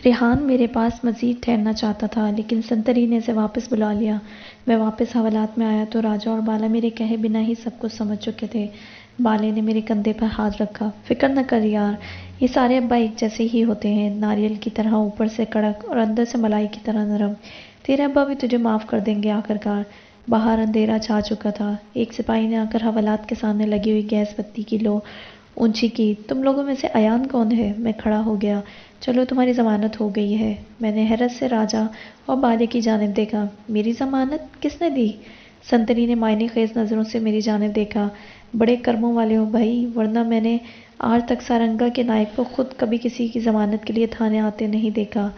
ریحان میرے پاس مزید ٹھہرنا چاہتا تھا لیکن سنتری نے اسے واپس بلا لیا۔ میں واپس حوالات میں آیا تو راجا اور بالا میرے کہے بنا ہی سب کچھ سمجھ چکے تھے۔ بالے نے میرے کندھے پر ہاتھ رکھا۔ فکر نہ کر یار، یہ سارے ابا ایک جیسے ہی ہوتے ہیں، ناریل کی طرح اوپر سے کڑک اور اندر سے ملائی کی طرح نرم۔ تیرے ابا بھی تجھے معاف کر دیں گے آخر کار۔ باہر اندھیرا چھا چکا تھا۔ ایک سپاہی نے آ کر حوالات کے سامنے لگی ہوئی گیس بتی کی لو اونچی کی۔ تم لوگوں میں سے ایان کون ہے؟ میں کھڑا ہو گیا۔ چلو تمہاری ضمانت ہو گئی ہے۔ میں نے حیرت سے راجا اور بالے کی جانب دیکھا۔ میری ضمانت کس نے دی؟ سنتری نے معنی خیز نظروں سے میری جانب دیکھا۔ بڑے کرموں والے ہو بھائی، ورنہ میں نے آج تک سارنگا کے نائب کو خود کبھی کسی کی ضمانت کے لیے تھانے آتے نہیں دیکھا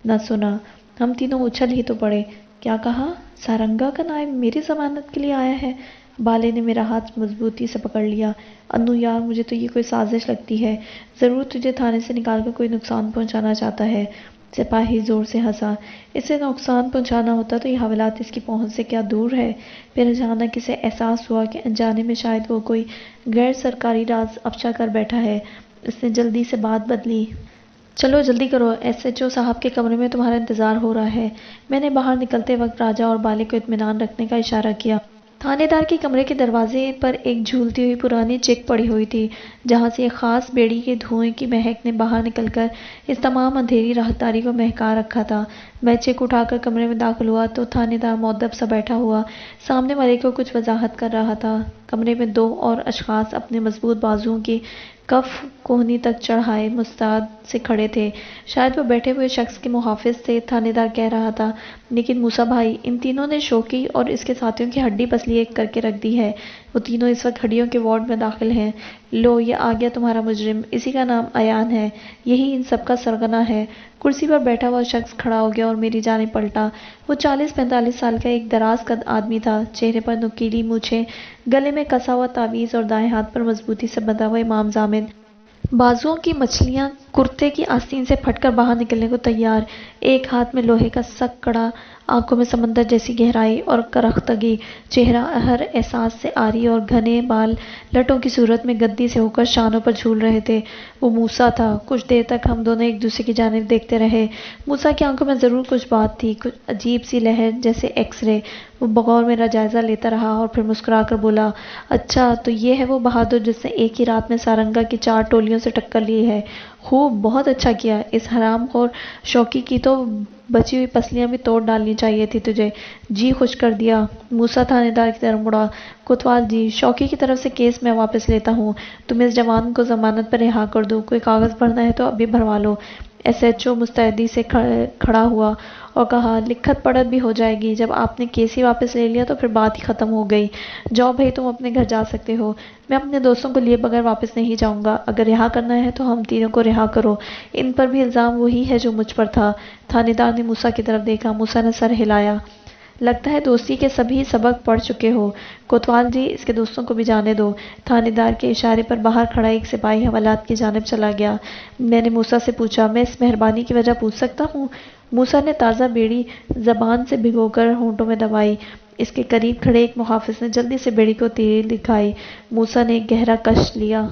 نہ سنا۔ ہم تینوں اچھل ہی تو پڑے۔ کیا کہا؟ سارنگا کا نائب میری ضمانت کے لیے آیا ہے؟ بالے نے میرا ہاتھ مضبوطی سے پکڑ لیا۔ انو یار، مجھے تو یہ کوئی سازش لگتی ہے۔ ضرور تجھے تھانے سے نکال کر کوئی نقصان پہنچانا چاہتا ہے۔ سپاہی زور سے ہنسا۔ اسے نقصان پہنچانا ہوتا تو یہ حوالات اس کی پہنچ سے کیا دور ہے؟ پھر اچانک اسے احساس ہوا کہ انجانے میں شاید وہ کوئی غیر سرکاری راز افشا کر بیٹھا ہے۔ اس نے جلدی سے بات بدلی۔ چلو جلدی کرو، ایس ایچ او صاحب کے کمرے میں تمہارا انتظار ہو رہا ہے۔ میں نے باہر نکلتے وقت راجا اور بالے کو اطمینان رکھنے کا اشارہ کیا۔ تھانے دار کے کمرے کے دروازے پر ایک جھولتی ہوئی پرانی چک پڑی ہوئی تھی، جہاں سے ایک خاص بیڑی کے دھوئیں کی مہک نے باہر نکل کر اس تمام اندھیری راہداری کو مہکا رکھا تھا۔ میں چک اٹھا کر کمرے میں داخل ہوا تو تھانے دار مؤدب سا بیٹھا ہوا سامنے والے کو کچھ وضاحت کر رہا تھا۔ کمرے میں دو اور اشخاص اپنے مضبوط بازوؤں کی کف کوہنی تک چڑھائے مستعد سے کھڑے تھے۔ شاید وہ بیٹھے ہوئے شخص کے محافظ تھے، تھانے دار کہہ رہا تھا۔ لیکن موسیٰ بھائی، ان تینوں نے شوکی اور اس کے ساتھیوں کی ہڈی پسلی ایک کر کے رکھ دی ہے۔ وہ تینوں اس وقت ہڈیوں کے وارڈ میں داخل ہیں۔ لو، یہ آ گیا تمہارا مجرم، اسی کا نام ایان ہے، یہی ان سب کا سرغنہ ہے۔ کرسی پر بیٹھا ہوا شخص کھڑا ہو گیا اور میری جانب پلٹا۔ وہ 40-45 سال کا ایک دراز قد آدمی تھا، چہرے پر نوکیلی مونچھیں، گلے میں کسا ہوا تعویذ اور دائیں ہاتھ پر مضبوطی سے بندھا ہوا امام ضامن۔ بازوؤں کی مچھلیاں کرتے کی آستین سے پھٹ کر باہر نکلنے کو تیار، ایک ہاتھ میں لوہے کا سخت کڑا، آنکھوں میں سمندر جیسی گہرائی اور کرختگی، چہرہ ہر احساس سے عاری اور گھنے بال لٹوں کی صورت میں گدی سے ہو کر شانوں پر جھول رہے تھے۔ وہ موسیٰ تھا۔ کچھ دیر تک ہم دونوں ایک دوسرے کی جانب دیکھتے رہے۔ موسیٰ کی آنکھوں میں ضرور کچھ بات تھی، کچھ عجیب سی لہر جیسے ایکس رے۔ وہ بغور میرا جائزہ لیتا رہا اور پھر مسکرا کر بولا، اچھا تو یہ ہے وہ بہادر جس نے ایک ہی رات میں سارنگا کی 4 ٹولیوں سے ٹکر لی ہے۔ خوب، بہت اچھا کیا۔ اس حرام خور شوکی کی تو بچی ہوئی پسلیاں بھی توڑ ڈالنی چاہیے تھی تجھے۔ جی خوش کر دیا۔ موسیٰ تھانے دار کی طرف مڑا۔ کوتوال جی، شوکی کی طرف سے کیس میں واپس لیتا ہوں۔ تم اس جوان کو ضمانت پر رہا کر دو۔ کوئی کاغذ بھرنا ہے تو ابھی بھروا لو۔ ایس ایچ او مستعدی سے کھڑا ہوا اور کہا، لکھت پڑھت بھی ہو جائے گی۔ جب آپ نے کیس ہی واپس لے لیا تو پھر بات ہی ختم ہو گئی۔ جاؤ بھائی، تم اپنے گھر جا سکتے ہو۔ میں اپنے دوستوں کو لیے بغیر واپس نہیں جاؤں گا۔ اگر رہا کرنا ہے تو ہم تینوں کو رہا کرو۔ ان پر بھی الزام وہی ہے جو مجھ پر تھا۔ تھانے دار نے موسیٰ کی طرف دیکھا۔ موسیٰ نے سر ہلایا۔ لگتا ہے دوستی کے سبھی سبق پڑھ چکے ہو۔ کوتوال جی، اس کے دوستوں کو بھی جانے دو۔ تھانے دار کے اشارے پر باہر کھڑا ایک سپاہی حوالات کی جانب چلا گیا۔ میں نے موسیٰ سے پوچھا، میں اس مہربانی کی وجہ پوچھ سکتا ہوں؟ موسیٰ نے تازہ بیڑی زبان سے بھگو کر ہونٹوں میں دبائی۔ اس کے قریب کھڑے ایک محافظ نے جلدی سے بیڑی کو تیزی دکھائی۔ موسیٰ نے ایک گہرا کش لیا۔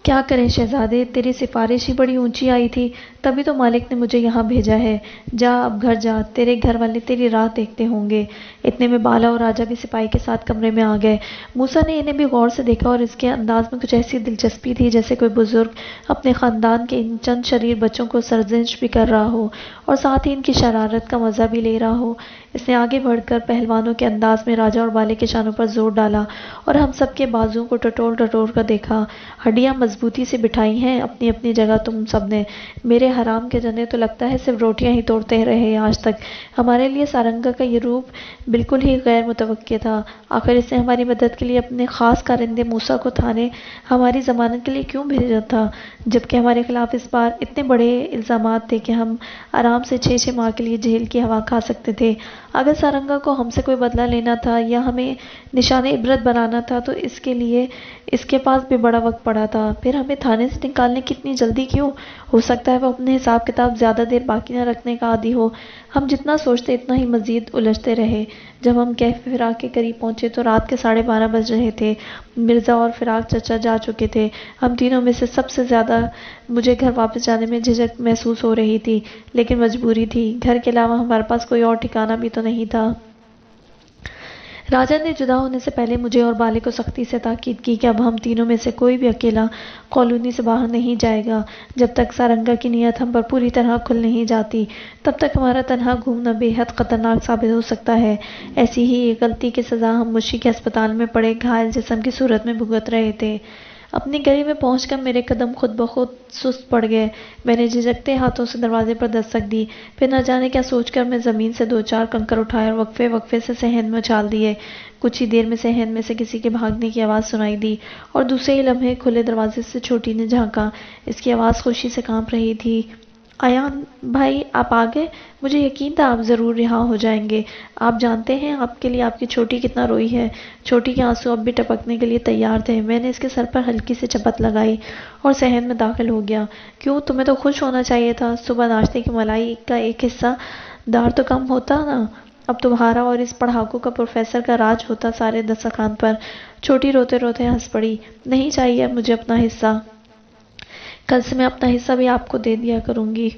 کیا کریں شہزادے، تیری سفارش ہی بڑی اونچی آئی تھی، تبھی تو مالک نے مجھے یہاں بھیجا ہے۔ جا اب گھر جا، تیرے گھر والے تیری راہ دیکھتے ہوں گے۔ اتنے میں بالا اور راجا بھی سپاہی کے ساتھ کمرے میں آ گئے۔ موسیٰ نے انہیں بھی غور سے دیکھا اور اس کے انداز میں کچھ ایسی دلچسپی تھی جیسے کوئی بزرگ اپنے خاندان کے ان چند شریر بچوں کو سرزنش بھی کر رہا ہو اور ساتھ ہی ان کی شرارت کا مزہ بھی لے رہا ہو۔ اس نے آگے بڑھ کر پہلوانوں کے انداز میں راجا اور بالے کے شانوں پر زور ڈالا اور ہم سب کے بازوؤں کو ٹٹول ٹٹول کر دیکھا۔ ہڈیاں مضبوطی سے بٹھائی ہیں اپنی اپنی جگہ تم سب نے۔ میرے حرام کے جنے تو لگتا ہے صرف روٹیاں ہی توڑتے رہے آج تک۔ ہمارے لیے سارنگا کا یہ روپ بالکل ہی غیر متوقع تھا۔ آخر اس نے ہماری مدد کے لیے اپنے خاص کارندے موسیٰ کو تھانے ہماری ضمانت کے لیے کیوں بھیجا تھا، جبکہ ہمارے خلاف اس بار اتنے بڑے الزامات تھے کہ ہم آرام سے 6 ماہ کے لیے جیل کی ہوا کھا سکتے تھے۔ اگر سارنگا کو ہم سے کوئی بدلہ لینا تھا یا ہمیں نشان عبرت بنانا تھا تو اس کے لیے اس کے پاس بھی بڑا وقت پڑا تھا۔ پھر ہمیں تھانے سے نکالنے کی اتنی جلدی کیوں؟ ہو سکتا ہے وہ اپنے حساب کتاب زیادہ دیر باقی نہ رکھنے کا عادی ہو۔ ہم جتنا سوچتے اتنا ہی مزید الجھتے رہے۔ جب ہم کیف فراق کے قریب پہنچے تو رات کے 12:30 بج رہے تھے۔ مرزا اور فراق چچا جا چکے تھے۔ ہم تینوں میں سے سب سے زیادہ مجھے گھر واپس جانے میں جھجک محسوس ہو رہی تھی، لیکن مجبوری تھی، گھر کے علاوہ ہمارے پاس کوئی اور ٹھکانہ بھی تو نہیں تھا۔ راجا نے جدا ہونے سے پہلے مجھے اور بالے کو سختی سے تاکید کی کہ اب ہم تینوں میں سے کوئی بھی اکیلا کالونی سے باہر نہیں جائے گا جب تک سارنگا کی نیت ہم پر پوری طرح کھل نہیں جاتی۔ تب تک ہمارا تنہا گھومنا بے حد خطرناک ثابت ہو سکتا ہے۔ ایسی ہی ایک غلطی کی سزا ہم مشی کے ہسپتال میں پڑے گھائل جسم کی صورت میں بھگت رہے تھے۔ اپنی گلی میں پہنچ کر میرے قدم خود بخود سست پڑ گئے۔ میں نے جھجکتے ہاتھوں سے دروازے پر دستک دی، پھر نہ جانے کیا سوچ کر میں زمین سے 2-4 کنکر اٹھائے اور وقفے وقفے سے صحن میں اچھال دیے۔ کچھ ہی دیر میں صحن میں سے کسی کے بھاگنے کی آواز سنائی دی اور دوسرے ہی لمحے کھلے دروازے سے چھوٹی نے جھانکا۔ اس کی آواز خوشی سے کانپ رہی تھی۔ ایان بھائی، آپ آ گئے؟ مجھے یقین تھا آپ ضرور رہا ہو جائیں گے۔ آپ جانتے ہیں آپ کے لیے آپ کی چھوٹی کتنا روئی ہے۔ چھوٹی کے آنسو اب بھی ٹپکنے کے لیے تیار تھے۔ میں نے اس کے سر پر ہلکی سی چپت لگائی اور صحن میں داخل ہو گیا۔ کیوں، تمہیں تو خوش ہونا چاہیے تھا۔ صبح ناشتے کی ملائی کا ایک حصہ دار تو کم ہوتا نا۔ اب تمہارا اور اس پڑھاکو کا پروفیسر کا راج ہوتا سارے دسترخوان پر۔ چھوٹی روتے روتے ہنس پڑی۔ نہیں چاہیے مجھے اپنا حصہ۔ کل سے میں اپنا حصہ بھی آپ کو دے دیا کروں گی۔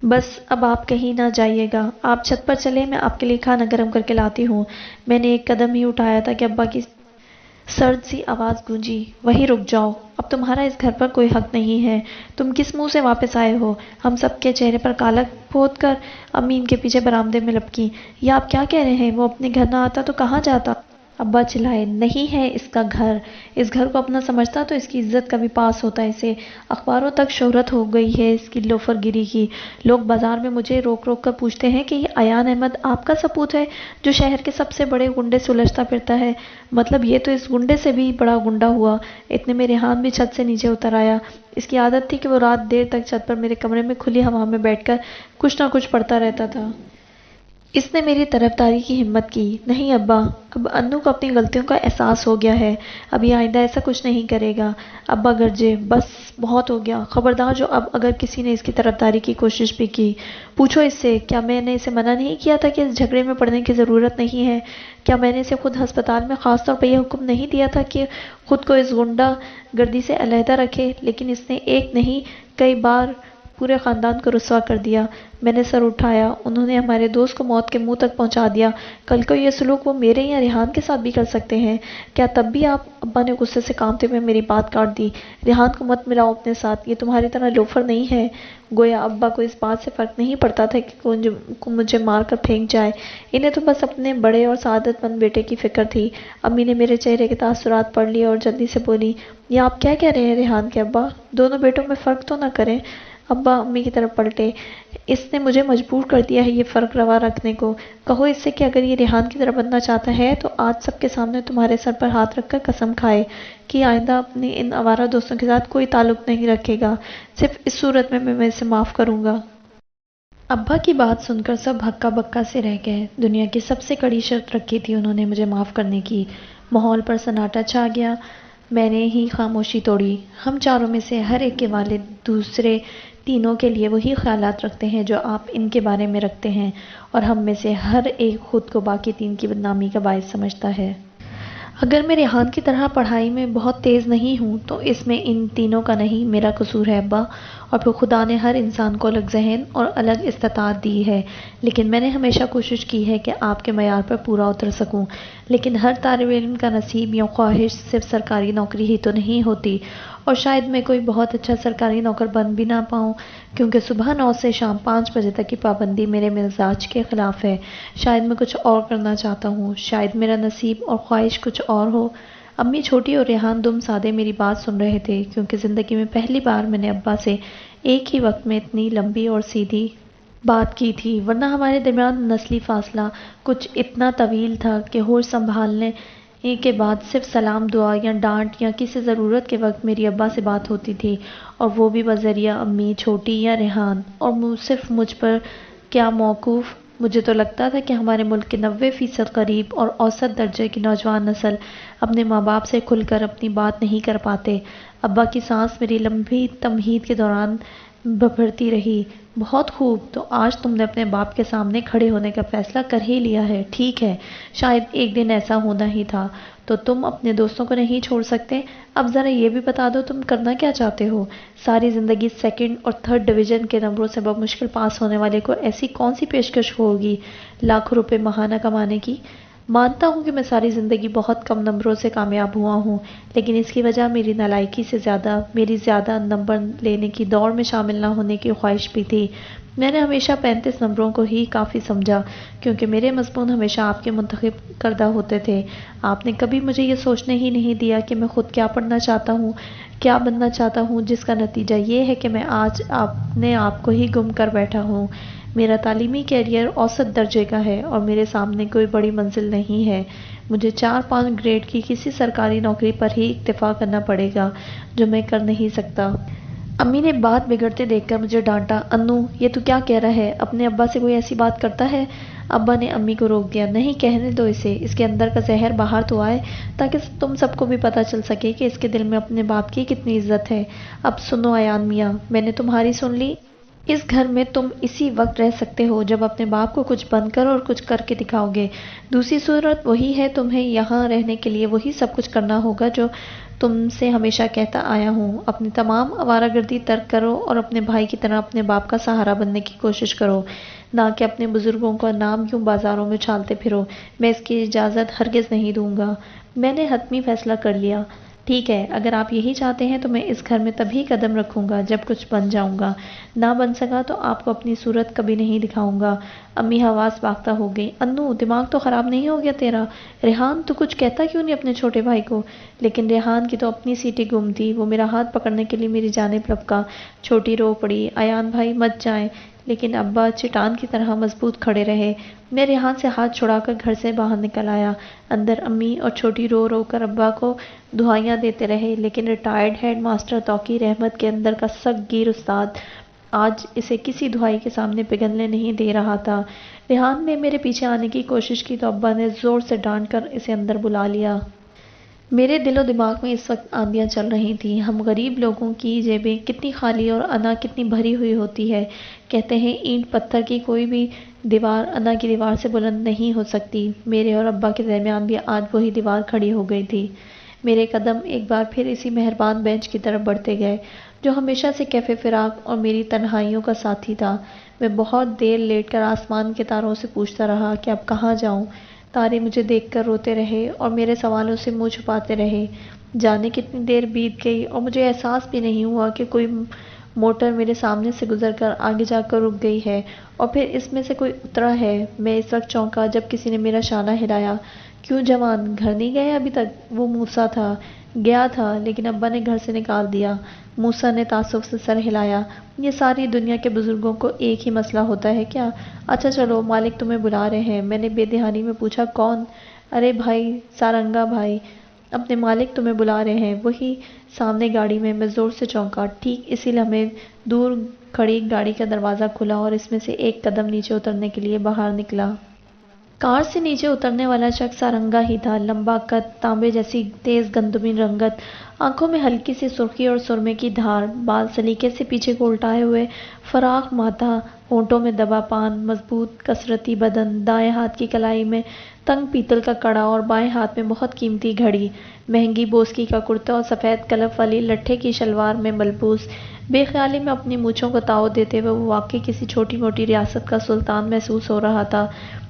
بس اب آپ کہیں نہ جائیے گا۔ آپ چھت پر چلیں، میں آپ کے لیے کھانا گرم کر کے لاتی ہوں۔ میں نے ایک قدم ہی اٹھایا تھا کہ ابا کی سرد سی آواز گونجی، وہیں رک جاؤ، اب تمہارا اس گھر پر کوئی حق نہیں ہے۔ تم کس منہ سے واپس آئے ہو؟ ہم سب کے چہرے پر کالا پوت کر امی ان کے پیچھے برآمدے میں لپکیں۔ یہ آپ کیا کہہ رہے ہیں؟ وہ اپنے گھر نہ آتا تو کہاں جاتا؟ ابا چلائے، نہیں ہے اس کا گھر۔ اس گھر کو اپنا سمجھتا تو اس کی عزت کا بھی پاس ہوتا۔ اسے اخباروں تک شہرت ہو گئی ہے اس کی لوفر گیری کی۔ لوگ بازار میں مجھے روک روک کر پوچھتے ہیں کہ یہ ایان احمد آپ کا سپوت ہے جو شہر کے سب سے بڑے گنڈے سے الجھتا پھرتا ہے۔ مطلب یہ تو اس گنڈے سے بھی بڑا گنڈا ہوا۔ اتنے میں ریحان بھی چھت سے نیچے اتر آیا۔ اس کی عادت تھی کہ وہ رات دیر تک چھت پر میرے کمرے میں کھلی ہوا میں بیٹھ کر کچھ نہ کچھ پڑھتا رہتا تھا۔ اس نے میری طرفداری کی ہمت کی۔ نہیں ابا، اب انو کو اپنی غلطیوں کا احساس ہو گیا ہے۔ اب یہ آئندہ ایسا کچھ نہیں کرے گا۔ ابا گرجے، بس بہت ہو گیا، خبردار جو اب اگر کسی نے اس کی طرفداری کی کوشش بھی کی، پوچھو اس سے کیا میں نے اسے منع نہیں کیا تھا کہ اس جھگڑے میں پڑنے کی ضرورت نہیں ہے؟ کیا میں نے اسے خود ہسپتال میں خاص طور پر یہ حکم نہیں دیا تھا کہ خود کو اس غنڈہ گردی سے علیحدہ رکھے؟ لیکن اس نے ایک نہیں کئی بار پورے خاندان کو رسوا کر دیا۔ میں نے سر اٹھایا۔ انہوں نے ہمارے دوست کو موت کے منہ تک پہنچا دیا۔ کل کو یہ سلوک وہ میرے یا ریحان کے ساتھ بھی کر سکتے ہیں۔ کیا تب بھی آپ؟ ابا نے غصے سے کانپتے ہوئے میری بات کاٹ دی۔ ریحان کو مت ملاؤ اپنے ساتھ، یہ تمہاری طرح لوفر نہیں ہے۔ گویا ابا کو اس بات سے فرق نہیں پڑتا تھا کہ مجھے مار کر پھینک جائے۔ انہیں تو بس اپنے بڑے اور سعادت مند بیٹے کی فکر تھی۔ امی نے میرے چہرے کے تاثرات پڑھ لیے اور جلدی سے بولی، یہ آپ کیا کہہ رہے ہیں ریحان کے ابا؟ دونوں بیٹوں میں فرق تو نہ کریں۔ ابا امی کی طرف پلٹے۔ اس نے مجھے مجبور کر دیا ہے یہ فرق روا رکھنے کو۔ کہو اس سے کہ اگر یہ ریحان کی طرف بننا چاہتا ہے تو آج سب کے سامنے تمہارے سر پر ہاتھ رکھ کر قسم کھائے کہ آئندہ اپنے ان آوارہ دوستوں کے ساتھ کوئی تعلق نہیں رکھے گا۔ صرف اس صورت میں اسے معاف کروں گا۔ ابا کی بات سن کر سب ہکا بکا سے رہ گئے۔ دنیا کی سب سے کڑی شرط رکھی تھی انہوں نے مجھے معاف کرنے کی۔ ماحول پر سناٹا چھا گیا۔ میں نے ہی خاموشی توڑی۔ ہم چاروں میں سے ہر ایک کے والد دوسرے تینوں کے لیے وہی خیالات رکھتے ہیں جو آپ ان کے بارے میں رکھتے ہیں، اور ہم میں سے ہر ایک خود کو باقی تین کی بدنامی کا باعث سمجھتا ہے۔ اگر میں ریحان کی طرح پڑھائی میں بہت تیز نہیں ہوں تو اس میں ان تینوں کا نہیں، میرا قصور ہے ابا۔ اور پھر خدا نے ہر انسان کو الگ ذہن اور الگ استطاعت دی ہے، لیکن میں نے ہمیشہ کوشش کی ہے کہ آپ کے معیار پر پورا اتر سکوں۔ لیکن ہر طالب علم کا نصیب یا خواہش صرف سرکاری نوکری ہی تو نہیں ہوتی، اور شاید میں کوئی بہت اچھا سرکاری نوکر بن بھی نہ پاؤں، کیونکہ صبح 9 سے شام 5 بجے تک کی پابندی میرے مزاج کے خلاف ہے۔ شاید میں کچھ اور کرنا چاہتا ہوں، شاید میرا نصیب اور خواہش کچھ اور ہو۔ امی، چھوٹی اور ریحان دم سادے میری بات سن رہے تھے، کیونکہ زندگی میں پہلی بار میں نے ابا سے ایک ہی وقت میں اتنی لمبی اور سیدھی بات کی تھی، ورنہ ہمارے درمیان نسلی فاصلہ کچھ اتنا طویل تھا کہ ہوش سنبھالنے کے بعد صرف سلام دعا یا ڈانٹ یا کسی ضرورت کے وقت میری ابا سے بات ہوتی تھی، اور وہ بھی بذریعہ امی، چھوٹی یا ریحان، اور صرف مجھ پر کیا موقوف۔ مجھے تو لگتا تھا کہ ہمارے ملک کے 90% غریب اور اوسط درجے کی نوجوان نسل اپنے ماں باپ سے کھل کر اپنی بات نہیں کر پاتے۔ ابا کی سانس میری لمبی تمہید کے دوران بھرتی رہی۔ بہت خوب، تو آج تم نے اپنے باپ کے سامنے کھڑے ہونے کا فیصلہ کر ہی لیا ہے، ٹھیک ہے، شاید ایک دن ایسا ہونا ہی تھا، تو تم اپنے دوستوں کو نہیں چھوڑ سکتے۔ اب ذرا یہ بھی بتا دو تم کرنا کیا چاہتے ہو؟ ساری زندگی سیکنڈ اور تھرڈ ڈویژن کے نمبروں سے بمشکل پاس ہونے والے کو ایسی کون سی پیشکش ہوگی لاکھوں روپے ماہانہ کمانے کی؟ مانتا ہوں کہ میں ساری زندگی بہت کم نمبروں سے کامیاب ہوا ہوں، لیکن اس کی وجہ میری نالائکی سے زیادہ میری زیادہ نمبر لینے کی دوڑ میں شامل نہ ہونے کی خواہش بھی تھی۔ میں نے ہمیشہ 35 نمبروں کو ہی کافی سمجھا، کیونکہ میرے مضمون ہمیشہ آپ کے منتخب کردہ ہوتے تھے۔ آپ نے کبھی مجھے یہ سوچنے ہی نہیں دیا کہ میں خود کیا پڑھنا چاہتا ہوں، کیا بننا چاہتا ہوں، جس کا نتیجہ یہ ہے کہ میں آج اپنے آپ کو ہی گم کر بیٹھا ہوں۔ میرا تعلیمی کیریئر اوسط درجے کا ہے اور میرے سامنے کوئی بڑی منزل نہیں ہے۔ مجھے 4-5 گریڈ کی کسی سرکاری نوکری پر ہی اکتفا کرنا پڑے گا، جو میں کر نہیں سکتا۔ امی نے بات بگڑتے دیکھ کر مجھے ڈانٹا۔ انو، یہ تو کیا کہہ رہا ہے؟ اپنے ابا سے کوئی ایسی بات کرتا ہے؟ ابا نے امی کو روک دیا۔ نہیں، کہنے دو اسے، اس کے اندر کا زہر باہر تو آئے، تاکہ تم سب کو بھی پتہ چل سکے کہ اس کے دل میں اپنے باپ کی کتنی عزت ہے۔ اب سنو ایان میاں، میں نے تمہاری سن لی۔ اس گھر میں تم اسی وقت رہ سکتے ہو جب اپنے باپ کو کچھ بن کر اور کچھ کر کے دکھاؤ گے۔ دوسری صورت وہی ہے، تمہیں یہاں رہنے کے لیے وہی سب کچھ کرنا ہوگا جو تم سے ہمیشہ کہتا آیا ہوں۔ اپنی تمام آوارہ گردی ترک کرو اور اپنے بھائی کی طرح اپنے باپ کا سہارا بننے کی کوشش کرو، نہ کہ اپنے بزرگوں کا نام یوں بازاروں میں چھالتے پھرو۔ میں اس کی اجازت ہرگز نہیں دوں گا۔ میں نے حتمی فیصلہ کر لیا۔ ٹھیک ہے، اگر آپ یہی چاہتے ہیں تو میں اس گھر میں تبھی قدم رکھوں گا جب کچھ بن جاؤں گا، نہ بن سکا تو آپ کو اپنی صورت کبھی نہیں دکھاؤں گا۔ امی حواس باختہ ہو گئی۔ انو، دماغ تو خراب نہیں ہو گیا تیرا؟ ریحان، تو کچھ کہتا کیوں نہیں اپنے چھوٹے بھائی کو؟ لیکن ریحان کی تو اپنی سیٹی گم تھی۔ وہ میرا ہاتھ پکڑنے کے لیے میری جانب لپکا۔ چھوٹی رو پڑی۔ ایان بھائی مت جائیں، لیکن ابا چٹان کی طرح مضبوط کھڑے رہے۔ میں ریحان سے ہاتھ چھڑا کر گھر سے باہر نکل آیا۔ اندر امی اور چھوٹی رو رو کر ابا کو دعائیاں دیتے رہے، لیکن ریٹائرڈ ہیڈ ماسٹر توقیر احمد کے اندر کا سخت گیر استاد آج اسے کسی دعائی کے سامنے پگھلنے نہیں دے رہا تھا۔ ریحان نے میرے پیچھے آنے کی کوشش کی تو ابا نے زور سے ڈانٹ کر اسے اندر بلا لیا۔ میرے دل و دماغ میں اس وقت آندیاں چل رہی تھیں۔ ہم غریب لوگوں کی جیبیں کتنی خالی اور انا کتنی بھری ہوئی ہوتی ہے۔ کہتے ہیں اینٹ پتھر کی کوئی بھی دیوار انا کی دیوار سے بلند نہیں ہو سکتی۔ میرے اور ابا کے درمیان بھی آج وہی دیوار کھڑی ہو گئی تھی۔ میرے قدم ایک بار پھر اسی مہربان بینچ کی طرف بڑھتے گئے جو ہمیشہ سے کیفے فراق اور میری تنہائیوں کا ساتھی تھا۔ میں بہت دیر لیٹ کر آسمان کے تاروں سے پوچھتا رہا کہ اب کہاں جاؤں۔ تارے مجھے دیکھ کر روتے رہے اور میرے سوالوں سے منہ چھپاتے رہے۔ جانے کتنی دیر بیت گئی اور مجھے احساس بھی نہیں ہوا کہ کوئی موٹر میرے سامنے سے گزر کر آگے جا کر رک گئی ہے اور پھر اس میں سے کوئی اترا ہے۔ میں اس وقت چونکا جب کسی نے میرا شانہ ہلایا۔ کیوں جوان، گھر نہیں گئے ابھی تک؟ وہ موسیٰ تھا۔ گیا تھا، لیکن ابا نے گھر سے نکال دیا۔ موسیٰ نے تعصب سے سر ہلایا۔ یہ ساری دنیا کے بزرگوں کو ایک ہی مسئلہ ہوتا ہے کیا؟ اچھا چلو، مالک تمہیں بلا رہے ہیں۔ میں نے بے دہانی میں پوچھا، کون؟ ارے بھائی، سارنگا بھائی، اپنے مالک تمہیں بلا رہے ہیں، وہی سامنے گاڑی میں۔ میں زور سے چونکا۔ ٹھیک اسی لمحے دور کھڑی گاڑی کا دروازہ کھلا اور اس میں سے ایک قدم نیچے اترنے کے لیے باہر نکلا۔ کار سے نیچے اترنے والا شخص سارنگا ہی تھا۔ لمبا قد، تانبے جیسی تیز گندمی رنگت، آنکھوں میں ہلکی سی سرخی اور سرمے کی دھار، بال سلیقے سے پیچھے کو الٹائے ہوئے، فراخ ماتھا، ہونٹوں میں دبا پان، مضبوط کثرتی بدن، دائیں ہاتھ کی کلائی میں تنگ پیتل کا کڑا اور بائیں ہاتھ میں بہت قیمتی گھڑی، مہنگی بوسکی کا کرتا اور سفید کلف والی لٹھے کی شلوار میں ملبوس۔ بے خیالی میں اپنی مونچھوں کو تاؤ دیتے ہوئے وہ واقعی کسی چھوٹی موٹی ریاست کا سلطان محسوس ہو رہا تھا۔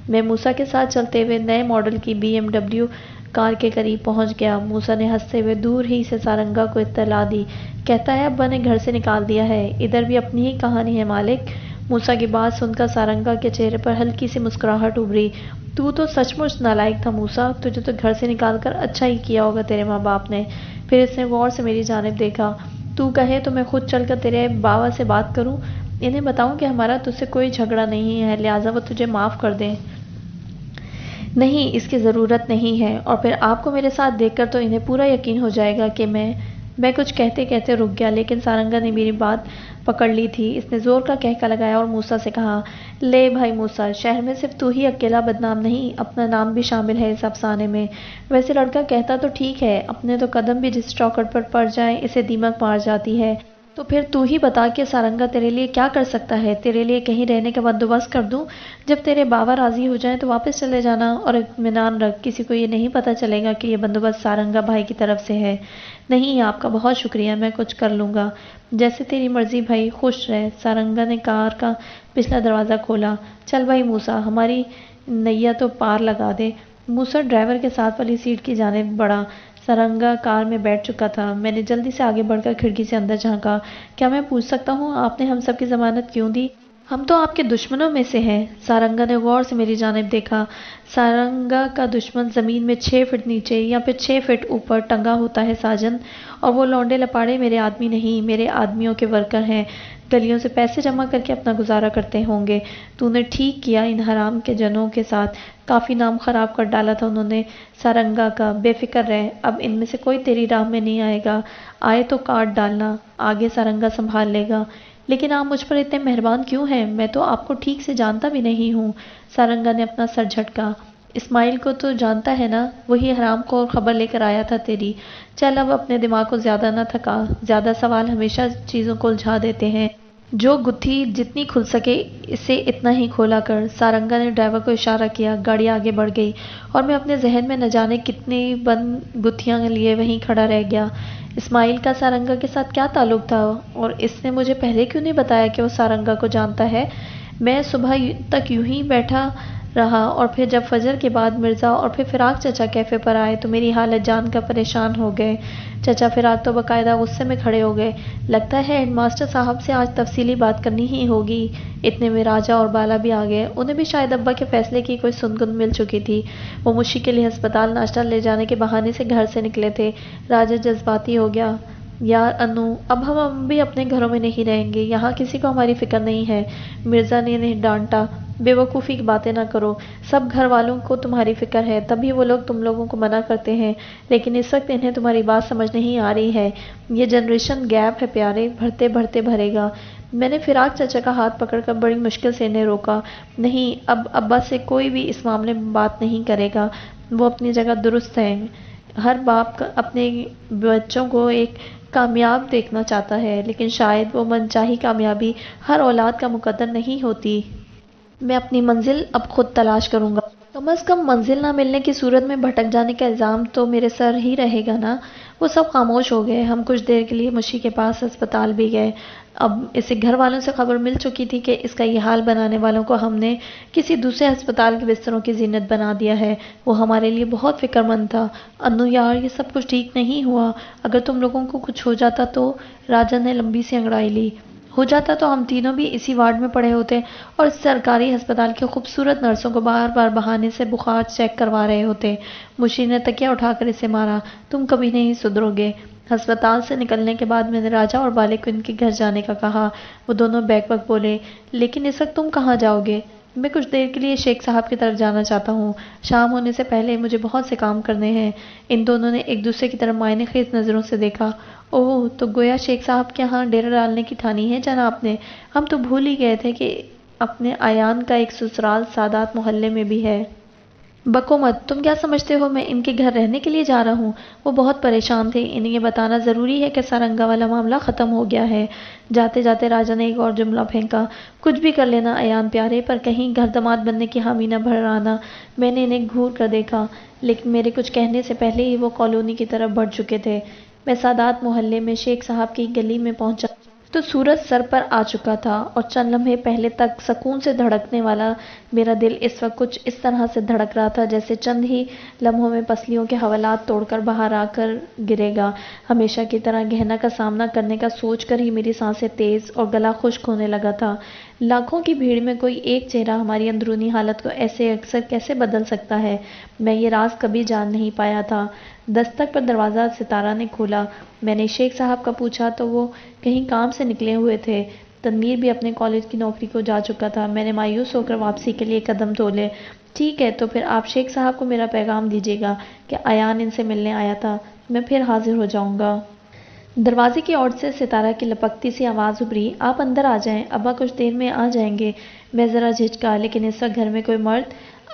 میں موسیٰ کے ساتھ چلتے ہوئے نئے ماڈل کی BMW کار کے قریب پہنچ گیا۔ موسیٰ نے ہنستے ہوئے دور ہی سے سارنگا کو اطلاع دی۔ کہتا ہے ابا نے گھر سے نکال دیا ہے۔ ادھر بھی اپنی ہی کہانی ہے مالک۔ موسیٰ کی بات سن کر سارنگا کے چہرے پر ہلکی سی مسکراہٹ ابھری۔ تو سچ مچ نالائق تھا موسیٰ، تجھے تو گھر سے نکال کر اچھا ہی کیا ہوگا تیرے ماں باپ نے۔ پھر اس نے غور سے میری جانب دیکھا۔ تو کہے تو میں خود چل کر تیرے بابا سے بات کروں، انہیں بتاؤں کہ ہمارا تجھ سے کوئی جھگڑا نہیں ہے، لہٰذا وہ تجھے معاف کر دیں۔ نہیں، اس کی ضرورت نہیں ہے، اور پھر آپ کو میرے ساتھ دیکھ کر تو انہیں پورا یقین ہو جائے گا کہ میں میں کچھ کہتے کہتے رک گیا، لیکن سارنگا نے میری بات پکڑ لی تھی۔ اس نے زور کا کہکا لگایا اور موسیٰ سے کہا، لے بھائی موسیٰ، شہر میں صرف تو ہی اکیلا بدنام نہیں، اپنا نام بھی شامل ہے اس افسانے میں۔ ویسے لڑکا کہتا تو ٹھیک ہے، اپنے تو قدم بھی جس چوکھٹ پر پڑ جائیں اسے دیمک مار جاتی ہے۔ تو پھر تو ہی بتا کہ سارنگا تیرے لیے کیا کر سکتا ہے؟ تیرے لیے کہیں رہنے کا بندوبست کر دوں؟ جب تیرے بابا راضی ہو جائیں تو واپس چلے جانا، اور اطمینان رکھ، کسی کو یہ نہیں پتہ چلے گا کہ یہ بندوبست سارنگا بھائی کی طرف سے ہے۔ نہیں، آپ کا بہت شکریہ، میں کچھ کر لوں گا۔ جیسے تیری مرضی بھائی، خوش رہ۔ سارنگا نے کار کا پچھلا دروازہ کھولا۔ چل بھائی موسیٰ، ہماری نیا تو پار لگا دے۔ موسیٰ ڈرائیور کے ساتھ والی سیٹ کی جانب بڑھا۔ سارنگا کار میں بیٹھ چکا تھا۔ میں نے جلدی سے آگے بڑھ کر کھڑکی سے اندر جھانکا۔ کیا میں پوچھ سکتا ہوں آپ نے ہم سب کی ضمانت کیوں دی؟ ہم تو آپ کے دشمنوں میں سے ہیں۔ سارنگا نے غور سے میری جانب دیکھا۔ سارنگا کا دشمن زمین میں 6 فٹ نیچے یا پھر 6 فٹ اوپر ٹنگا ہوتا ہے ساجن، اور وہ لونڈے لپاڑے میرے آدمی نہیں، میرے آدمیوں کے ورکر ہیں، گلیوں سے پیسے جمع کر کے اپنا گزارا کرتے ہوں گے۔ تو نے ٹھیک کیا، ان حرام کے جنوں کے ساتھ کافی نام خراب کر ڈالا تھا انہوں نے سارنگا کا۔ بے فکر رہ، اب ان میں سے کوئی تیری راہ میں نہیں آئے گا، آئے تو کاٹ ڈالنا، آگے سارنگا سنبھال لے گا۔ لیکن آپ مجھ پر اتنے مہربان کیوں ہیں؟ میں تو آپ کو ٹھیک سے جانتا بھی نہیں ہوں۔ سارنگا نے اپنا سر جھٹکا۔ اسماعیل کو تو جانتا ہے نا، وہی حرام کو خبر لے کر آیا تھا تیری۔ چل اب اپنے دماغ کو زیادہ نہ تھکا، زیادہ سوال ہمیشہ چیزوں کو الجھا دیتے ہیں۔ جو گتھی جتنی کھل سکے اسے اتنا ہی کھولا کر۔ سارنگا نے ڈرائیور کو اشارہ کیا، گاڑی آگے بڑھ گئی اور میں اپنے ذہن میں نہ جانے کتنی بند گتھیاں لیے وہیں کھڑا رہ گیا۔ اسماعیل کا سارنگا کے ساتھ کیا تعلق تھا، اور اس نے مجھے پہلے کیوں نہیں بتایا کہ وہ سارنگا کو جانتا ہے؟ میں صبح تک یوں ہی بیٹھا رہا، اور پھر جب فجر کے بعد مرزا اور پھر فراق چچا کیفے پر آئے تو میری حالت جان کر پریشان ہو گئے۔ چچا فراق تو باقاعدہ غصے میں کھڑے ہو گئے۔ لگتا ہے ہیڈ ماسٹر صاحب سے آج تفصیلی بات کرنی ہی ہوگی۔ اتنے میں راجا اور بالا بھی آ گئے۔ انہیں بھی شاید ابا کے فیصلے کی کوئی سنگن مل چکی تھی۔ وہ مشی کے لیے ہسپتال ناشتہ لے جانے کے بہانے سے گھر سے نکلے تھے۔ راجا جذباتی ہو گیا۔ یار انو، اب ہم بھی اپنے گھروں میں نہیں رہیں گے، یہاں کسی کو ہماری فکر نہیں ہے۔ مرزا نے انہیں ڈانٹا۔ بے وقوفی کی باتیں نہ کرو، سب گھر والوں کو تمہاری فکر ہے، تبھی وہ لوگ تم لوگوں کو منع کرتے ہیں، لیکن اس وقت انہیں تمہاری بات سمجھ نہیں آ رہی ہے۔ یہ جنریشن گیپ ہے پیارے، بڑھتے بڑھتے بھرے گا۔ میں نے فراق چچا کا ہاتھ پکڑ کر بڑی مشکل سے انہیں روکا۔ نہیں، اب ابا سے کوئی بھی اس معاملے میں بات نہیں کرے گا، وہ اپنی جگہ درست ہیں۔ ہر باپ اپنے بچوں کو ایک کامیاب دیکھنا چاہتا ہے، لیکن شاید وہ من چاہی کامیابی ہر اولاد کا مقدر نہیں ہوتی۔ میں اپنی منزل اب خود تلاش کروں گا۔ کم از کم منزل نہ ملنے کی صورت میں بھٹک جانے کا الزام تو میرے سر ہی رہے گا نا۔ وہ سب خاموش ہو گئے۔ ہم کچھ دیر کے لیے مشی کے پاس ہسپتال بھی گئے۔ اب اسے گھر والوں سے خبر مل چکی تھی کہ اس کا یہ حال بنانے والوں کو ہم نے کسی دوسرے ہسپتال کے بستروں کی زینت بنا دیا ہے۔ وہ ہمارے لیے بہت فکر مند تھا۔ انو یار، یہ سب کچھ ٹھیک نہیں ہوا، اگر تم لوگوں کو کچھ ہو جاتا تو؟ راجا نے لمبی سی انگڑائی لی۔ ہو جاتا تو ہم تینوں بھی اسی وارڈ میں پڑے ہوتے اور اس سرکاری ہسپتال کے خوبصورت نرسوں کو بار بار بہانے سے بخار چیک کروا رہے ہوتے۔ مشی نے تکیہ اٹھا کر اسے مارا۔ تم کبھی نہیں سدھرو گے۔ ہسپتال سے نکلنے کے بعد میں نے راجا اور بالے کو ان کے گھر جانے کا کہا۔ وہ دونوں بیک وقت بولے، لیکن اس وقت تم کہاں جاؤ گے؟ میں کچھ دیر کے لیے شیخ صاحب کی طرف جانا چاہتا ہوں، شام ہونے سے پہلے مجھے بہت سے کام کرنے ہیں۔ ان دونوں نے ایک دوسرے کی طرف معائنے خیز نظروں سے دیکھا۔ اوہ، تو گویا شیخ صاحب کے ہاں ڈیرہ ڈالنے کی ٹھانی ہے جناب نے؟ ہم تو بھول ہی گئے تھے کہ اپنے ایان کا ایک سسرال سادات محلے میں بھی ہے۔ بکو مت، تم کیا سمجھتے ہو میں ان کے گھر رہنے کے لیے جا رہا ہوں؟ وہ بہت پریشان تھے، انہیں یہ بتانا ضروری ہے کہ سارنگا والا معاملہ ختم ہو گیا ہے۔ جاتے جاتے راجا نے ایک اور جملہ پھینکا، کچھ بھی کر لینا ایان پیارے، پر کہیں گھر داماد بننے کی حامی نہ بھر آنا۔ میں نے انہیں گھور کر دیکھا، لیکن میرے کچھ کہنے سے پہلے ہی وہ کالونی کی طرف بڑھ چکے تھے۔ میں سادات محلے میں شیخ صاحب کی گلی میں پہنچا تو سورج سر پر آ چکا تھا، اور چند لمحے پہلے تک سکون سے دھڑکنے والا میرا دل اس وقت کچھ اس طرح سے دھڑک رہا تھا جیسے چند ہی لمحوں میں پسلیوں کے حوالات توڑ کر باہر آ کر گرے گا۔ ہمیشہ کی طرح گہنا کا سامنا کرنے کا سوچ کر ہی میری سانسیں تیز اور گلا خشک ہونے لگا تھا۔ لاکھوں کی بھیڑ میں کوئی ایک چہرہ ہماری اندرونی حالت کو ایسے اکثر کیسے بدل سکتا ہے، میں یہ راز کبھی جان نہیں پایا تھا۔ دستک پر دروازہ ستارہ نے کھولا۔ میں نے شیخ صاحب کا پوچھا تو وہ کہیں کام سے نکلے ہوئے تھے۔ تنویر بھی اپنے کالج کی نوکری کو جا چکا تھا۔ میں نے مایوس ہو کر واپسی کے لیے قدم تولے۔ ٹھیک ہے، تو پھر آپ شیخ صاحب کو میرا پیغام دیجیے گا کہ ایان ان سے ملنے آیا تھا، میں پھر حاضر ہو جاؤں گا۔ دروازے کی اوٹ سے ستارہ کی لپکتی سی آواز ابھری، آپ اندر آ جائیں، ابا کچھ دیر میں آ جائیں گے۔ میں ذرا جھجکا، لیکن اس وقت گھر میں کوئی مرد؟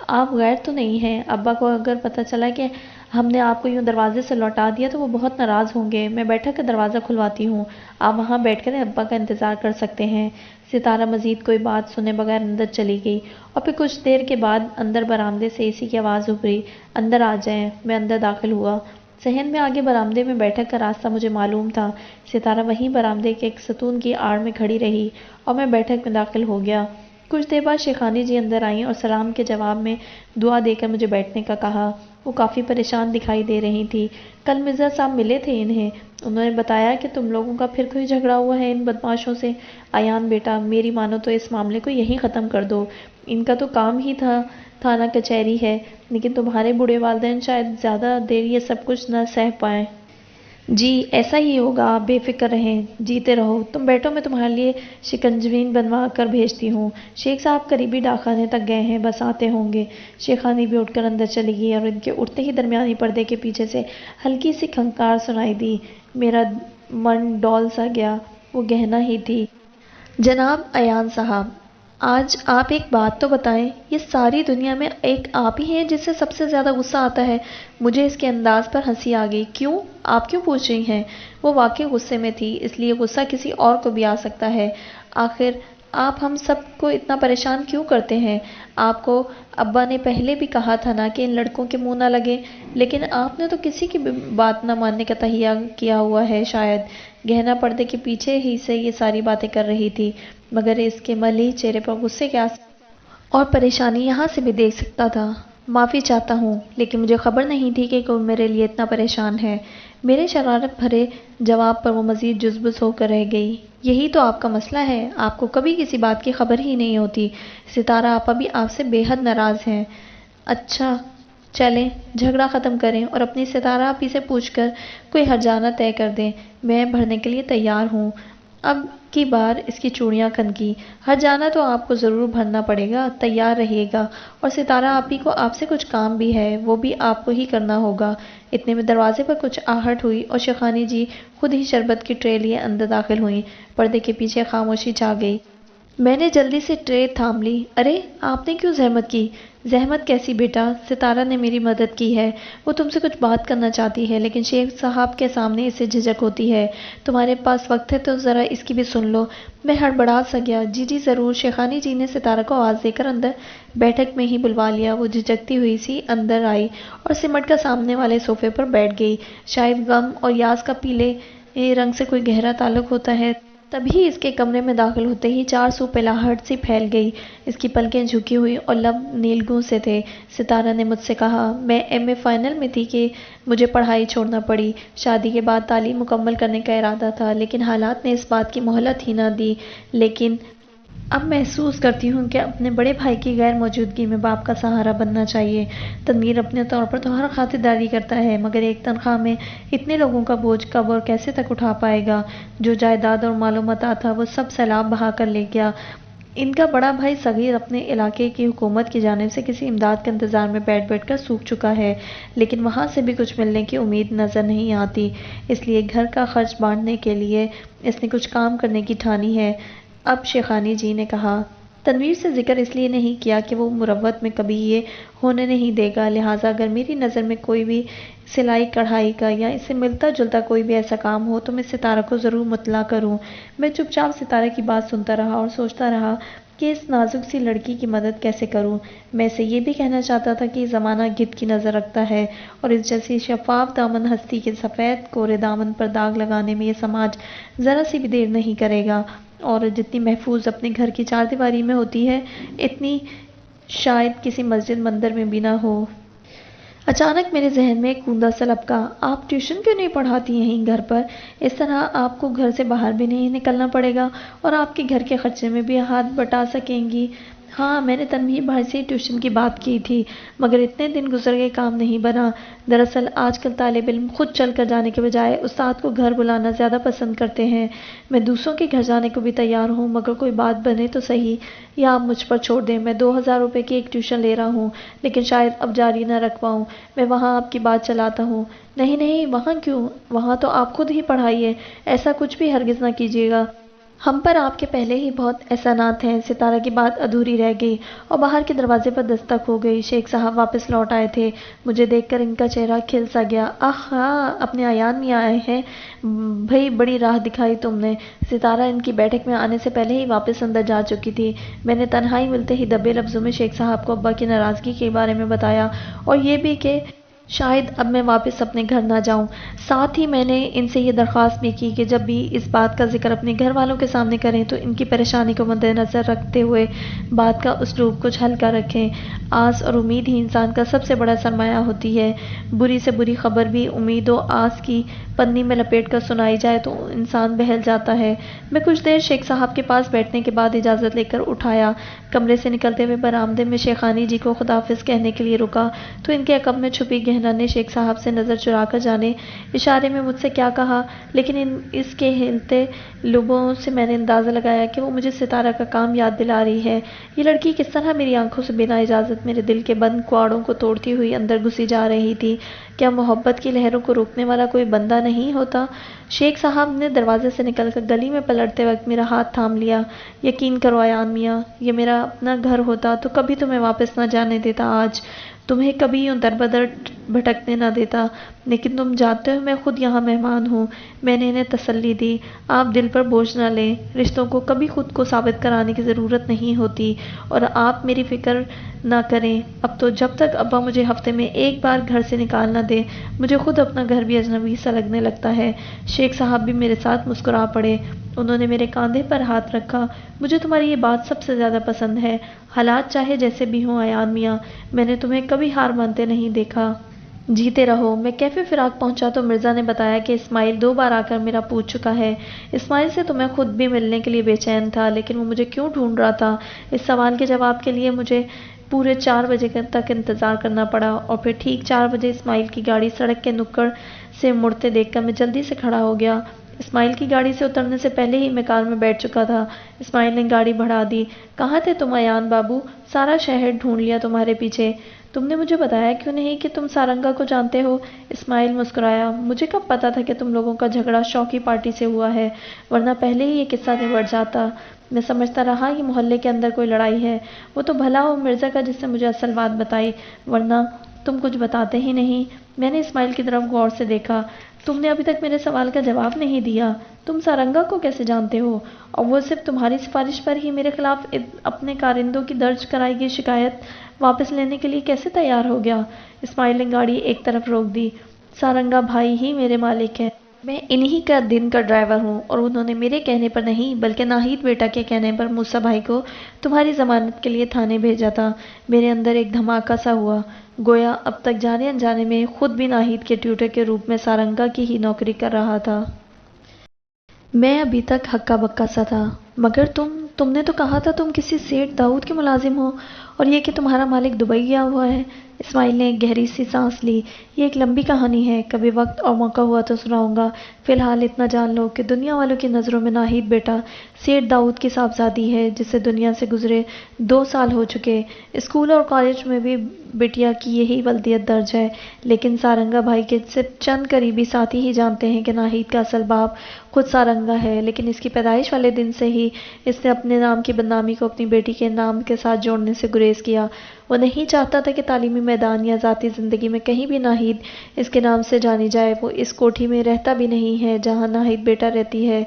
آپ غیر تو نہیں ہیں؟ ابا کو اگر پتہ چلا کہ ہم نے آپ کو یوں دروازے سے لوٹا دیا تو وہ بہت ناراض ہوں گے۔ میں بیٹھک کا دروازہ کھلواتی ہوں، آپ وہاں بیٹھ کر ابا کا انتظار کر سکتے ہیں۔ ستارہ مزید کوئی بات سنے بغیر اندر چلی گئی، اور پھر کچھ دیر کے بعد اندر برآمدے سے اسی کی آواز ابھری، اندر آ جائیں۔ میں اندر داخل ہوا۔ صحن میں آگے برآمدے میں بیٹھک کا راستہ مجھے معلوم تھا۔ ستارہ وہیں برآمدے کے ایک ستون کی آڑ میں کھڑی رہی اور میں بیٹھک میں داخل ہو گیا۔ کچھ دیر بعد شیخانی جی اندر آئیں اور سلام کے جواب میں دعا دے کر مجھے بیٹھنے کا کہا۔ وہ کافی پریشان دکھائی دے رہی تھی۔ کل مرزا صاحب ملے تھے انہیں، انہوں نے بتایا کہ تم لوگوں کا پھر کوئی جھگڑا ہوا ہے ان بدمعاشوں سے۔ ایان بیٹا، میری مانو تو اس معاملے کو یہیں ختم کر دو۔ ان کا تو کام ہی تھانہ کچہری ہے، لیکن تمہارے بوڑھے والدین شاید زیادہ دیر یہ سب کچھ نہ سہ پائیں۔ جی ایسا ہی ہوگا، آپ بے فکر رہیں، جیتے رہو۔ تم بیٹھو، میں تمہارے لیے شکنجوین بنوا کر بھیجتی ہوں۔ شیخ صاحب قریبی ڈاک خانے تک گئے ہیں، بس آتے ہوں گے۔ شیخانی بھی اٹھ کر اندر چلی گئی اور ان کے اٹھتے ہی درمیانی پردے کے پیچھے سے ہلکی سی کھنکار سنائی دی۔ میرا من ڈول سا گیا، وہ گہنا ہی تھی۔ جناب ایان صاحب، آج آپ ایک بات تو بتائیں، یہ ساری دنیا میں ایک آپ ہی ہیں جس سے سب سے زیادہ غصہ آتا ہے؟ مجھے اس کے انداز پر ہنسی آ گئی۔ کیوں؟ آپ کیوں پوچھ رہی ہیں؟ وہ واقعی غصے میں تھی، اس لیے غصہ کسی اور کو بھی آ سکتا ہے۔ آخر آپ ہم سب کو اتنا پریشان کیوں کرتے ہیں؟ آپ کو ابا نے پہلے بھی کہا تھا نا کہ ان لڑکوں کے منہ نہ لگے، لیکن آپ نے تو کسی کی بات نہ ماننے کا تہیہ کیا ہوا ہے شاید۔ گہنا پردے کے پیچھے ہی سے یہ ساری باتیں کر رہی تھی، مگر اس کے ملح چہرے پر غصے کے اور پریشانی یہاں سے بھی دیکھ سکتا تھا۔ معافی چاہتا ہوں، لیکن مجھے خبر نہیں تھی کہ کوئی میرے لیے اتنا پریشان ہے۔ میرے شرارت بھرے جواب پر وہ مزید جزبز ہو کر رہ گئی۔ یہی تو آپ کا مسئلہ ہے، آپ کو کبھی کسی بات کی خبر ہی نہیں ہوتی۔ ستارہ آپا بھی آپ سے بے حد ناراض ہیں۔ اچھا چلیں جھگڑا ختم کریں اور اپنی ستارہ آپی سے پوچھ کر کوئی ہرجانہ طے کر دیں، میں بھرنے کے لیے تیار ہوں۔ اب کی بار اس کی چوڑیاں کھنکی۔ ہرجانہ تو آپ کو ضرور بھرنا پڑے گا، تیار رہیے گا، اور ستارہ آپی کو آپ سے کچھ کام بھی ہے، وہ بھی آپ کو ہی کرنا ہوگا۔ اتنے میں دروازے پر کچھ آہٹ ہوئی اور شیخانی جی خود ہی شربت کی ٹرے لیے اندر داخل ہوئیں۔ پردے کے پیچھے خاموشی چھا گئی۔ میں نے جلدی سے ٹرے تھام لی۔ ارے آپ نے کیوں زحمت کی؟ زحمت کیسی بیٹا، ستارہ نے میری مدد کی ہے، وہ تم سے کچھ بات کرنا چاہتی ہے، لیکن شیخ صاحب کے سامنے اسے جھجک ہوتی ہے۔ تمہارے پاس وقت ہے تو ذرا اس کی بھی سن لو۔ میں ہڑبڑا سا گیا۔ جی جی ضرور۔ شیخانی جی نے ستارہ کو آواز دے کر اندر بیٹھک میں ہی بلوا لیا۔ وہ جھجکتی ہوئی سی اندر آئی اور سمٹ کر سامنے والے صوفے پر بیٹھ گئی۔ شاید غم اور یاس کا پیلے رنگ سے کوئی گہرا تعلق ہوتا ہے۔ تبھی اس کے کمرے میں داخل ہوتے ہی چار سو پلاہٹ سی پھیل گئی۔ اس کی پلکیں جھکی ہوئی اور لب نیلگوں سے تھے۔ ستارہ نے مجھ سے کہا، میں ایم اے فائنل میں تھی کہ مجھے پڑھائی چھوڑنا پڑی۔ شادی کے بعد تعلیم مکمل کرنے کا ارادہ تھا، لیکن حالات نے اس بات کی مہلت ہی نہ دی۔ لیکن اب محسوس کرتی ہوں کہ اپنے بڑے بھائی کی غیر موجودگی میں باپ کا سہارا بننا چاہیے۔ تنویر اپنے طور پر تو ہر خاطرداری کرتا ہے، مگر ایک تنخواہ میں اتنے لوگوں کا بوجھ کب اور کیسے تک اٹھا پائے گا؟ جو جائیداد اور مال و متاع تھا وہ سب سیلاب بہا کر لے گیا۔ ان کا بڑا بھائی صغیر اپنے علاقے کی حکومت کی جانب سے کسی امداد کے انتظار میں بیٹھ بیٹھ کر سوکھ چکا ہے، لیکن وہاں سے بھی کچھ ملنے کی امید نظر نہیں آتی۔ اس لیے گھر کا خرچ بانٹنے کے لیے اس نے کچھ کام کرنے کی ٹھانی ہے۔ اب شیخانی جی نے کہا، تنویر سے ذکر اس لیے نہیں کیا کہ وہ مروت میں کبھی یہ ہونے نہیں دے گا، لہٰذا اگر میری نظر میں کوئی بھی سلائی کڑھائی کا یا اس سے ملتا جلتا کوئی بھی ایسا کام ہو تو میں ستارہ کو ضرور مطلع کروں۔ میں چپ چاپ ستارہ کی بات سنتا رہا اور سوچتا رہا کہ اس نازک سی لڑکی کی مدد کیسے کروں۔ میں اسے یہ بھی کہنا چاہتا تھا کہ زمانہ گدھ کی نظر رکھتا ہے اور اس جیسی شفاف دامن ہستی کے سفید کورے دامن پر داغ لگانے میں یہ سماج ذرا سی بھی دیر نہیں کرے گا، اور جتنی محفوظ اپنے گھر کی چار دیواری میں ہوتی ہے اتنی شاید کسی مسجد مندر میں بھی نہ ہو۔ اچانک میرے ذہن میں ایک کوندہ سا لپکا، آپ ٹیوشن کیوں نہیں پڑھاتی یہیں گھر پر؟ اس طرح آپ کو گھر سے باہر بھی نہیں نکلنا پڑے گا اور آپ کے گھر کے خرچے میں بھی ہاتھ بٹا سکیں گی۔ ہاں، میں نے تنویر بھائی سے ٹیوشن کی بات کی تھی، مگر اتنے دن گزر گئے کام نہیں بنا۔ دراصل آج کل طالب علم خود چل کر جانے کے بجائے استاد کو گھر بلانا زیادہ پسند کرتے ہیں۔ میں دوسروں کے گھر جانے کو بھی تیار ہوں، مگر کوئی بات بنے تو صحیح، یا آپ مجھ پر چھوڑ دیں۔ میں 2000 روپے کی ایک ٹیوشن لے رہا ہوں، لیکن شاید اب جاری نہ رکھ پاؤں۔ میں وہاں آپ کی بات چلاتا ہوں۔ نہیں نہیں، وہاں کیوں؟ وہاں تو آپ خود ہی پڑھائیے، ایسا کچھ بھی ہرگز نہ کیجیے گا۔ ہم پر آپ کے پہلے ہی بہت احسانات ہیں۔ ستارہ کی بات ادھوری رہ گئی اور باہر کے دروازے پر دستک ہو گئی۔ شیخ صاحب واپس لوٹ آئے تھے۔ مجھے دیکھ کر ان کا چہرہ کھل سا گیا۔ آہ ہاں، اپنے ایان میاں آئے ہیں، بھئی بڑی راہ دکھائی تم نے۔ ستارہ ان کی بیٹھک میں آنے سے پہلے ہی واپس اندر جا چکی تھی۔ میں نے تنہائی ملتے ہی دبے لفظوں میں شیخ صاحب کو ابا کی ناراضگی کے بارے میں بتایا، اور یہ بھی کہ شاید اب میں واپس اپنے گھر نہ جاؤں۔ ساتھ ہی میں نے ان سے یہ درخواست بھی کی کہ جب بھی اس بات کا ذکر اپنے گھر والوں کے سامنے کریں تو ان کی پریشانی کو مد نظر رکھتے ہوئے بات کا اسلوب کچھ ہلکا رکھیں۔ آس اور امید ہی انسان کا سب سے بڑا سرمایہ ہوتی ہے۔ بری سے بری خبر بھی امید و آس کی پنی میں لپیٹ کر سنائی جائے تو انسان بہل جاتا ہے۔ میں کچھ دیر شیخ صاحب کے پاس بیٹھنے کے بعد اجازت لے کر اٹھایا۔ کمرے سے نکلتے ہوئے برآمدے میں شیخانی جی کو خداحافظ کہنے کے لیے رکا تو ان کے عقب میں چھپی گہنا نے شیخ صاحب سے نظر چرا کر جانے اشارے میں مجھ سے کیا کہا، لیکن اس کے ہلتے لبوں سے میں نے اندازہ لگایا کہ وہ مجھے ستارہ کا کام یاد دلا رہی ہے۔ یہ لڑکی کس طرح میری آنکھوں سے بنا اجازت میرے دل کے بند کواڑوں کو توڑتی ہوئی اندر گھسی جا رہی تھی۔ کیا محبت کی لہروں کو روکنے والا کوئی بندہ نہیں ہوتا؟ شیخ صاحب نے دروازے سے نکل کر گلی میں پلٹتے وقت میرا ہاتھ تھام لیا۔ یقین کرو ایان میاں، یہ میرا اپنا گھر ہوتا تو کبھی تمہیں واپس نہ جانے دیتا، آج تمہیں کبھی یوں در بدر بھٹکنے نہ دیتا، لیکن تم جانتے ہو میں خود یہاں مہمان ہوں۔ میں نے انہیں تسلی دی، آپ دل پر بوجھ نہ لیں، رشتوں کو کبھی خود کو ثابت کرانے کی ضرورت نہیں ہوتی، اور آپ میری فکر نہ کریں۔ اب تو جب تک ابا مجھے ہفتے میں ایک بار گھر سے نکال نہ دے، مجھے خود اپنا گھر بھی اجنبی سا لگنے لگتا ہے۔ شیخ صاحب بھی میرے ساتھ مسکرا پڑے۔ انہوں نے میرے کاندھے پر ہاتھ رکھا۔ مجھے تمہاری یہ بات سب سے زیادہ پسند ہے۔ حالات چاہے جیسے بھی ہوں ایان میاں، میں نے تمہیں کبھی ہار مانتے نہیں دیکھا۔ جیتے رہو۔ میں کیفے فراق پہنچا تو مرزا نے بتایا کہ اسماعیل 2 بار آ کر میرا پوچھ چکا ہے۔ اسماعیل سے تو میں خود بھی ملنے کے لیے بے چین تھا، لیکن وہ مجھے کیوں ڈھونڈ رہا تھا، اس سوال کے جواب کے لیے مجھے پورے 4 بجے تک انتظار کرنا پڑا، اور پھر ٹھیک 4 بجے اسماعیل کی گاڑی سڑک کے نکڑ سے مڑتے دیکھ کر میں جلدی سے کھڑا ہو گیا۔ اسماعیل کی گاڑی سے اترنے سے پہلے ہی میں کار میں بیٹھ چکا تھا۔ اسماعیل نے گاڑی بڑھا دی۔ کہاں تھے تم ایان بابو؟ سارا شہر ڈھونڈ لیا تمہارے پیچھے۔ تم نے مجھے بتایا کیوں نہیں کہ تم سارنگا کو جانتے ہو؟ اسماعیل مسکرایا۔ مجھے کب پتا تھا کہ تم لوگوں کا جھگڑا شوقی پارٹی سے ہوا ہے، ورنہ پہلے ہی یہ قصہ نبٹ جاتا۔ میں سمجھتا رہا یہ محلے کے اندر کوئی لڑائی ہے۔ وہ تو بھلا ہو مرزا کا جس نے مجھے اصل بات بتائی، ورنہ تم کچھ بتاتے ہی نہیں۔ میں نے اسماعیل کی طرف غور سے دیکھا۔ تم نے ابھی تک میرے سوال کا جواب نہیں دیا۔ تم سارنگا کو کیسے جانتے ہو، اور وہ صرف تمہاری سفارش پر ہی میرے خلاف اپنے کارندوں کی درج کرائی گئی شکایت واپس لینے کے لیے کیسے تیار ہو گیا؟ اسماعیل نے گاڑی ایک طرف روک دی۔ سارنگا بھائی ہی میرے مالک ہیں، میں انہی کا دن کا ڈرائیور ہوں، اور انہوں نے میرے کہنے پر نہیں بلکہ ناہید بیٹا کے کہنے پر موسیٰ بھائی کو تمہاری ضمانت کے لیے تھانے بھیجا تھا۔ میرے اندر ایک دھماکہ سا ہوا، گویا اب تک جانے انجانے میں خود بھی ناہید کے ٹیوٹر کے روپ میں سارنگا کی ہی نوکری کر رہا تھا۔ میں ابھی تک ہکا بکا سا تھا۔ مگر تم نے تو کہا تھا تم کسی سیٹھ داؤد کے ملازم ہو، اور یہ کہ تمہارا مالک دبئی گیا ہوا ہے۔ اسماعیل نے ایک گہری سی سانس لی۔ یہ ایک لمبی کہانی ہے، کبھی وقت اور موقع ہوا تو سناؤں گا۔ فی الحال اتنا جان لو کہ دنیا والوں کی نظروں میں ناہید بیٹا سیٹھ داؤد کی صاحبزادی ہے، جسے دنیا سے گزرے 2 سال ہو چکے۔ اسکول اور کالج میں بھی بٹیا کی یہی ولدیت درج ہے، لیکن سارنگا بھائی کے صرف چند قریبی ساتھی ہی جانتے ہیں کہ ناہید کا اصل باپ خود سارنگا ہے، لیکن اس کی پیدائش والے دن سے ہی اس نے اپنے نام کی بدنامی کو اپنی بیٹی کے نام کے ساتھ جوڑنے سے گریز کیا۔ وہ نہیں چاہتا تھا کہ تعلیمی میدان یا ذاتی زندگی میں کہیں بھی ناہید اس کے نام سے جانی جائے۔ وہ اس کوٹھی میں رہتا بھی نہیں ہے جہاں ناہید بیٹا رہتی ہے۔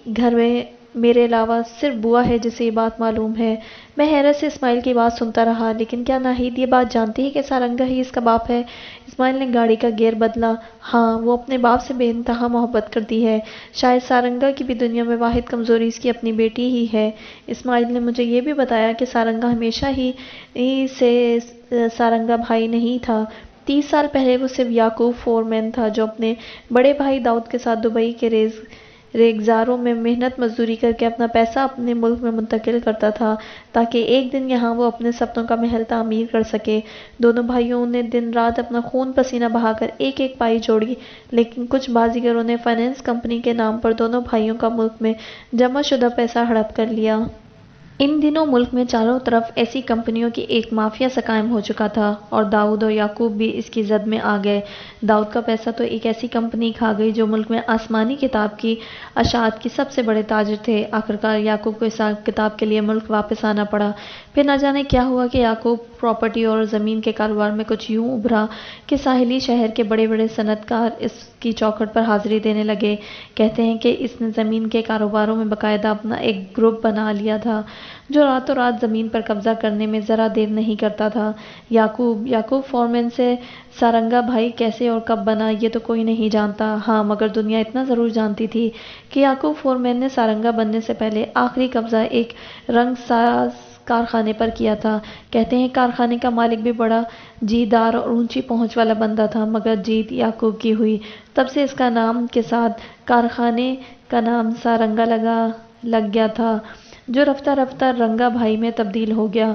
گھر میں میرے علاوہ صرف بوا ہے جسے یہ بات معلوم ہے۔ میں حیرت سے اسماعیل کی بات سنتا رہا، لیکن کیا ناہید یہ بات جانتی ہے کہ سارنگا ہی اس کا باپ ہے؟ اسماعیل نے گاڑی کا گیئر بدلا۔ ہاں، وہ اپنے باپ سے بے انتہا محبت کرتی ہے۔ شاید سارنگا کی بھی دنیا میں واحد کمزوری اس کی اپنی بیٹی ہی ہے۔ اسماعیل نے مجھے یہ بھی بتایا کہ سارنگا ہمیشہ ہی سے سارنگا بھائی نہیں تھا۔ 30 سال پہلے وہ صرف یعقوب فور مین تھا جو اپنے بڑے بھائی داؤد کے ساتھ دبئی کے ریگزاروں میں محنت مزدوری کر کے اپنا پیسہ اپنے ملک میں منتقل کرتا تھا تاکہ ایک دن یہاں وہ اپنے سپنوں کا محل تعمیر کر سکے۔ دونوں بھائیوں نے دن رات اپنا خون پسینہ بہا کر ایک ایک پائی جوڑی، لیکن کچھ بازیگروں نے فائنانس کمپنی کے نام پر دونوں بھائیوں کا ملک میں جمع شدہ پیسہ ہڑپ کر لیا۔ ان دنوں ملک میں چاروں طرف ایسی کمپنیوں کی ایک مافیا سا قائم ہو چکا تھا اور داؤد اور یعقوب بھی اس کی زد میں آ گئے۔ داؤد کا پیسہ تو ایک ایسی کمپنی کھا گئی جو ملک میں آسمانی کتاب کی اشاعت کی سب سے بڑے تاجر تھے۔ آخرکار یعقوب کو حساب کتاب کے لیے ملک واپس آنا پڑا۔ پھر نہ جانے کیا ہوا کہ یعقوب پراپرٹی اور زمین کے کاروبار میں کچھ یوں ابھرا کہ ساحلی شہر کے بڑے بڑے صنعت کار اس کی چوکھٹ پر حاضری دینے لگے۔ کہتے ہیں کہ اس نے زمین کے کاروباروں میں باقاعدہ اپنا ایک گروپ بنا لیا تھا جو راتوں رات زمین پر قبضہ کرنے میں ذرا دیر نہیں کرتا تھا۔ یعقوب فورمین سے سارنگا بھائی کیسے اور کب بنا یہ تو کوئی نہیں جانتا، ہاں مگر دنیا اتنا ضرور جانتی تھی کہ یعقوب فورمین نے سارنگا بننے سے پہلے آخری قبضہ ایک رنگ ساز کارخانے پر کیا تھا۔ کہتے ہیں کارخانے کا مالک بھی بڑا جی دار اور اونچی پہنچ والا بندہ تھا، مگر جیت یعقوب کی ہوئی۔ تب سے اس کا نام کے ساتھ کارخانے کا نام سارنگا لگ گیا تھا، جو رفتہ رفتہ رنگا بھائی میں تبدیل ہو گیا۔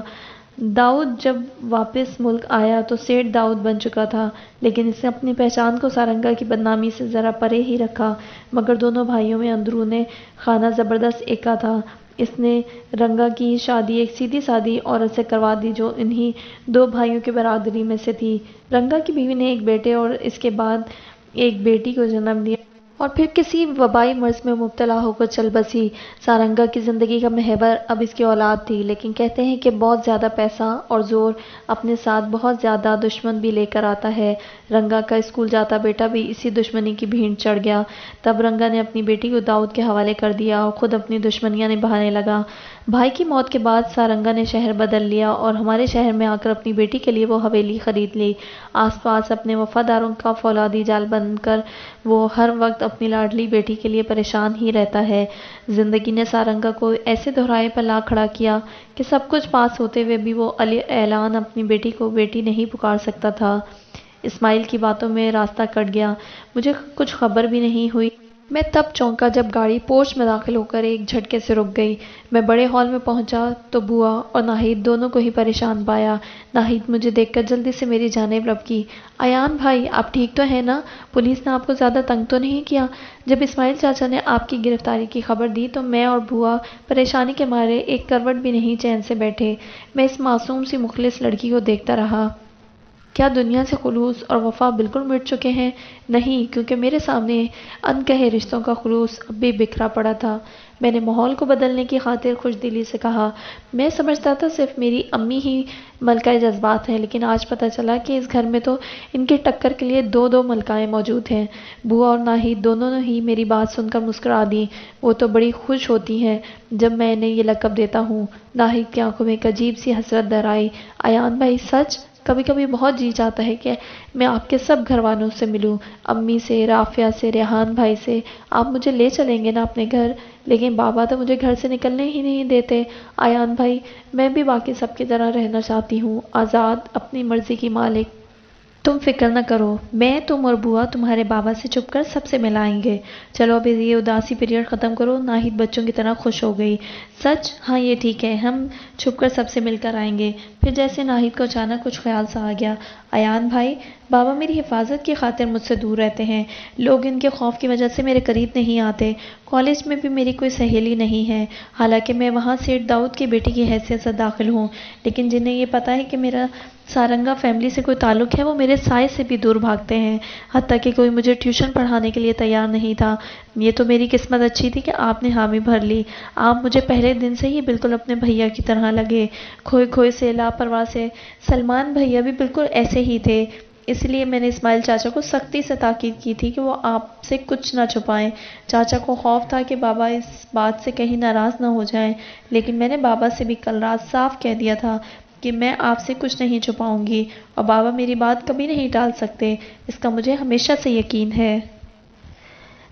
داؤد جب واپس ملک آیا تو سیٹھ داؤد بن چکا تھا، لیکن اس نے اپنی پہچان کو سارنگا کی بدنامی سے ذرا پرے ہی رکھا۔ مگر دونوں بھائیوں میں اندرون خانہ زبردست ایکا تھا۔ اس نے رنگا کی شادی ایک سیدھی سادی عورت سے کروا دی جو انہی دو بھائیوں کی برادری میں سے تھی۔ رنگا کی بیوی نے ایک بیٹے اور اس کے بعد ایک بیٹی کو جنم دیا اور پھر کسی وبائی مرض میں مبتلا ہو کر چل بسی۔ سارنگا کی زندگی کا محور اب اس کی اولاد تھی، لیکن کہتے ہیں کہ بہت زیادہ پیسہ اور زور اپنے ساتھ بہت زیادہ دشمن بھی لے کر آتا ہے۔ رنگا کا اسکول جاتا بیٹا بھی اسی دشمنی کی بھینٹ چڑھ گیا۔ تب رنگا نے اپنی بیٹی کو داؤد کے حوالے کر دیا اور خود اپنی دشمنیاں نبھانے لگا۔ بھائی کی موت کے بعد سارنگا نے شہر بدل لیا اور ہمارے شہر میں آ کر اپنی بیٹی کے لیے وہ حویلی خرید لی۔ آس پاس اپنے وفاداروں کا فولادی جال بن کر وہ ہر وقت اپنی لاڈلی بیٹی کے لیے پریشان ہی رہتا ہے۔ زندگی نے سارنگا کو ایسے دہرائے پر لا کھڑا کیا کہ سب کچھ پاس ہوتے ہوئے بھی وہ اعلان اپنی بیٹی کو بیٹی نہیں پکار سکتا تھا۔ اسماعیل کی باتوں میں راستہ کٹ گیا، مجھے کچھ خبر بھی نہیں ہوئی۔ میں تب چونکا جب گاڑی پورچ میں داخل ہو کر ایک جھٹکے سے رک گئی۔ میں بڑے ہال میں پہنچا تو بوا اور ناہید دونوں کو ہی پریشان پایا۔ ناہید مجھے دیکھ کر جلدی سے میری جانب رپکی، ایان بھائی آپ ٹھیک تو ہیں نا؟ پولیس نے آپ کو زیادہ تنگ تو نہیں کیا؟ جب اسماعیل چاچا نے آپ کی گرفتاری کی خبر دی تو میں اور بوا پریشانی کے مارے ایک کروٹ بھی نہیں چین سے بیٹھے۔ میں اس معصوم سی مخلص لڑکی کو دیکھتا رہا۔ کیا دنیا سے خلوص اور وفا بالکل مٹ چکے ہیں؟ نہیں، کیونکہ میرے سامنے انکہے رشتوں کا خلوص اب بھی بکھرا پڑا تھا۔ میں نے ماحول کو بدلنے کی خاطر خوش دلی سے کہا، میں سمجھتا تھا صرف میری امی ہی ملکہ جذبات ہیں، لیکن آج پتہ چلا کہ اس گھر میں تو ان کی ٹکر کے لیے دو دو ملکائیں موجود ہیں۔ بوا اور ناہید دونوں ہی میری بات سن کر مسکرا دیں۔ وہ تو بڑی خوش ہوتی ہیں جب میں انہیں یہ لقب دیتا ہوں۔ ناہید کی آنکھوں میں ایک عجیب سی حسرت در آئی۔ ایان بھائی سچ؟ کبھی کبھی بہت جی چاہتا ہے کہ میں آپ کے سب گھر والوں سے ملوں، امی سے، رافعہ سے، ریحان بھائی سے۔ آپ مجھے لے چلیں گے نا اپنے گھر؟ لیکن بابا تو مجھے گھر سے نکلنے ہی نہیں دیتے۔ ایان بھائی میں بھی باقی سب کی طرح رہنا چاہتی ہوں، آزاد، اپنی مرضی کی مالک۔ تم فکر نہ کرو، میں، تم اور بوا تمہارے بابا سے چھپ کر سب سے ملائیں گے۔ چلو اب یہ اداسی پیریڈ ختم کرو۔ ناہید بچوں کی طرح خوش ہو گئی۔ سچ؟ ہاں یہ ٹھیک ہے، ہم چھپ کر سب سے مل کر آئیں گے۔ پھر جیسے ناہید کو اچانک کچھ خیال سا آ گیا، ایان بھائی بابا میری حفاظت کی خاطر مجھ سے دور رہتے ہیں، لوگ ان کے خوف کی وجہ سے میرے قریب نہیں آتے۔ کالج میں بھی میری کوئی سہیلی نہیں ہے، حالانکہ میں وہاں سیٹھ داؤد کی بیٹی کی حیثیت سے داخل ہوں، لیکن جنہیں یہ پتہ ہے کہ میرا سارنگا فیملی سے کوئی تعلق ہے وہ میرے سائے سے بھی دور بھاگتے ہیں، حتیٰ کہ کوئی مجھے ٹیوشن پڑھانے کے لیے تیار نہیں تھا۔ یہ تو میری قسمت اچھی تھی کہ آپ نے حامی بھر لی۔ آپ مجھے پہلے دن سے ہی بالکل اپنے بھیا کی طرح لگے، کھوئے کھوئے سے، لاپرواہ سے۔ سلمان بھیا بھی بالکل ایسے ہی تھے، اس لیے میں نے اسماعیل چاچا کو سختی سے تاکید کی تھی کہ وہ آپ سے کچھ نہ چھپائیں۔ چاچا کو خوف تھا کہ بابا اس بات سے کہیں ناراض نہ ہو جائیں، لیکن میں نے بابا سے بھی کل رات صاف کہہ دیا تھا کہ میں آپ سے کچھ نہیں چھپاؤں گی، اور بابا میری بات کبھی نہیں ٹال سکتے، اس کا مجھے ہمیشہ سے یقین ہے۔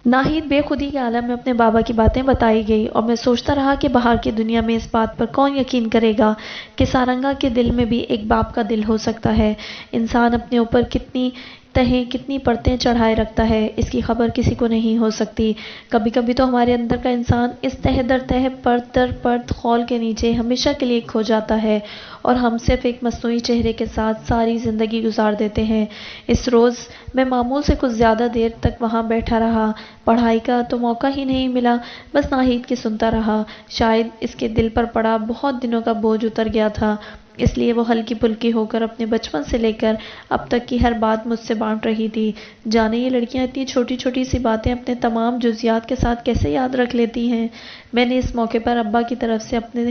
ناہید بے خودی کے عالم میں اپنے بابا کی باتیں بتائی گئی اور میں سوچتا رہا کہ باہر کی دنیا میں اس بات پر کون یقین کرے گا کہ سارنگا کے دل میں بھی ایک باپ کا دل ہو سکتا ہے۔ انسان اپنے اوپر کتنی تہیں کتنی پرتیں چڑھائے رکھتا ہے، اس کی خبر کسی کو نہیں ہو سکتی۔ کبھی کبھی تو ہمارے اندر کا انسان اس تہ در تہ، پرت در پرت خول کے نیچے ہمیشہ کے لیے کھو جاتا ہے اور ہم صرف ایک مصنوعی چہرے کے ساتھ ساری زندگی گزار دیتے ہیں۔ اس روز میں معمول سے کچھ زیادہ دیر تک وہاں بیٹھا رہا۔ پڑھائی کا تو موقع ہی نہیں ملا، بس ناہید کی سنتا رہا۔ شاید اس کے دل پر پڑا بہت دنوں کا بوجھ اتر گیا تھا، اس لیے وہ ہلکی پھلکی ہو کر اپنے بچپن سے لے کر اب تک کی ہر بات مجھ سے بانٹ رہی تھی۔ جانے یہ لڑکیاں اتنی چھوٹی چھوٹی سی باتیں اپنے تمام جزیات کے ساتھ کیسے یاد رکھ لیتی ہیں؟ میں نے اس موقع پر ابا کی طرف سے اپنے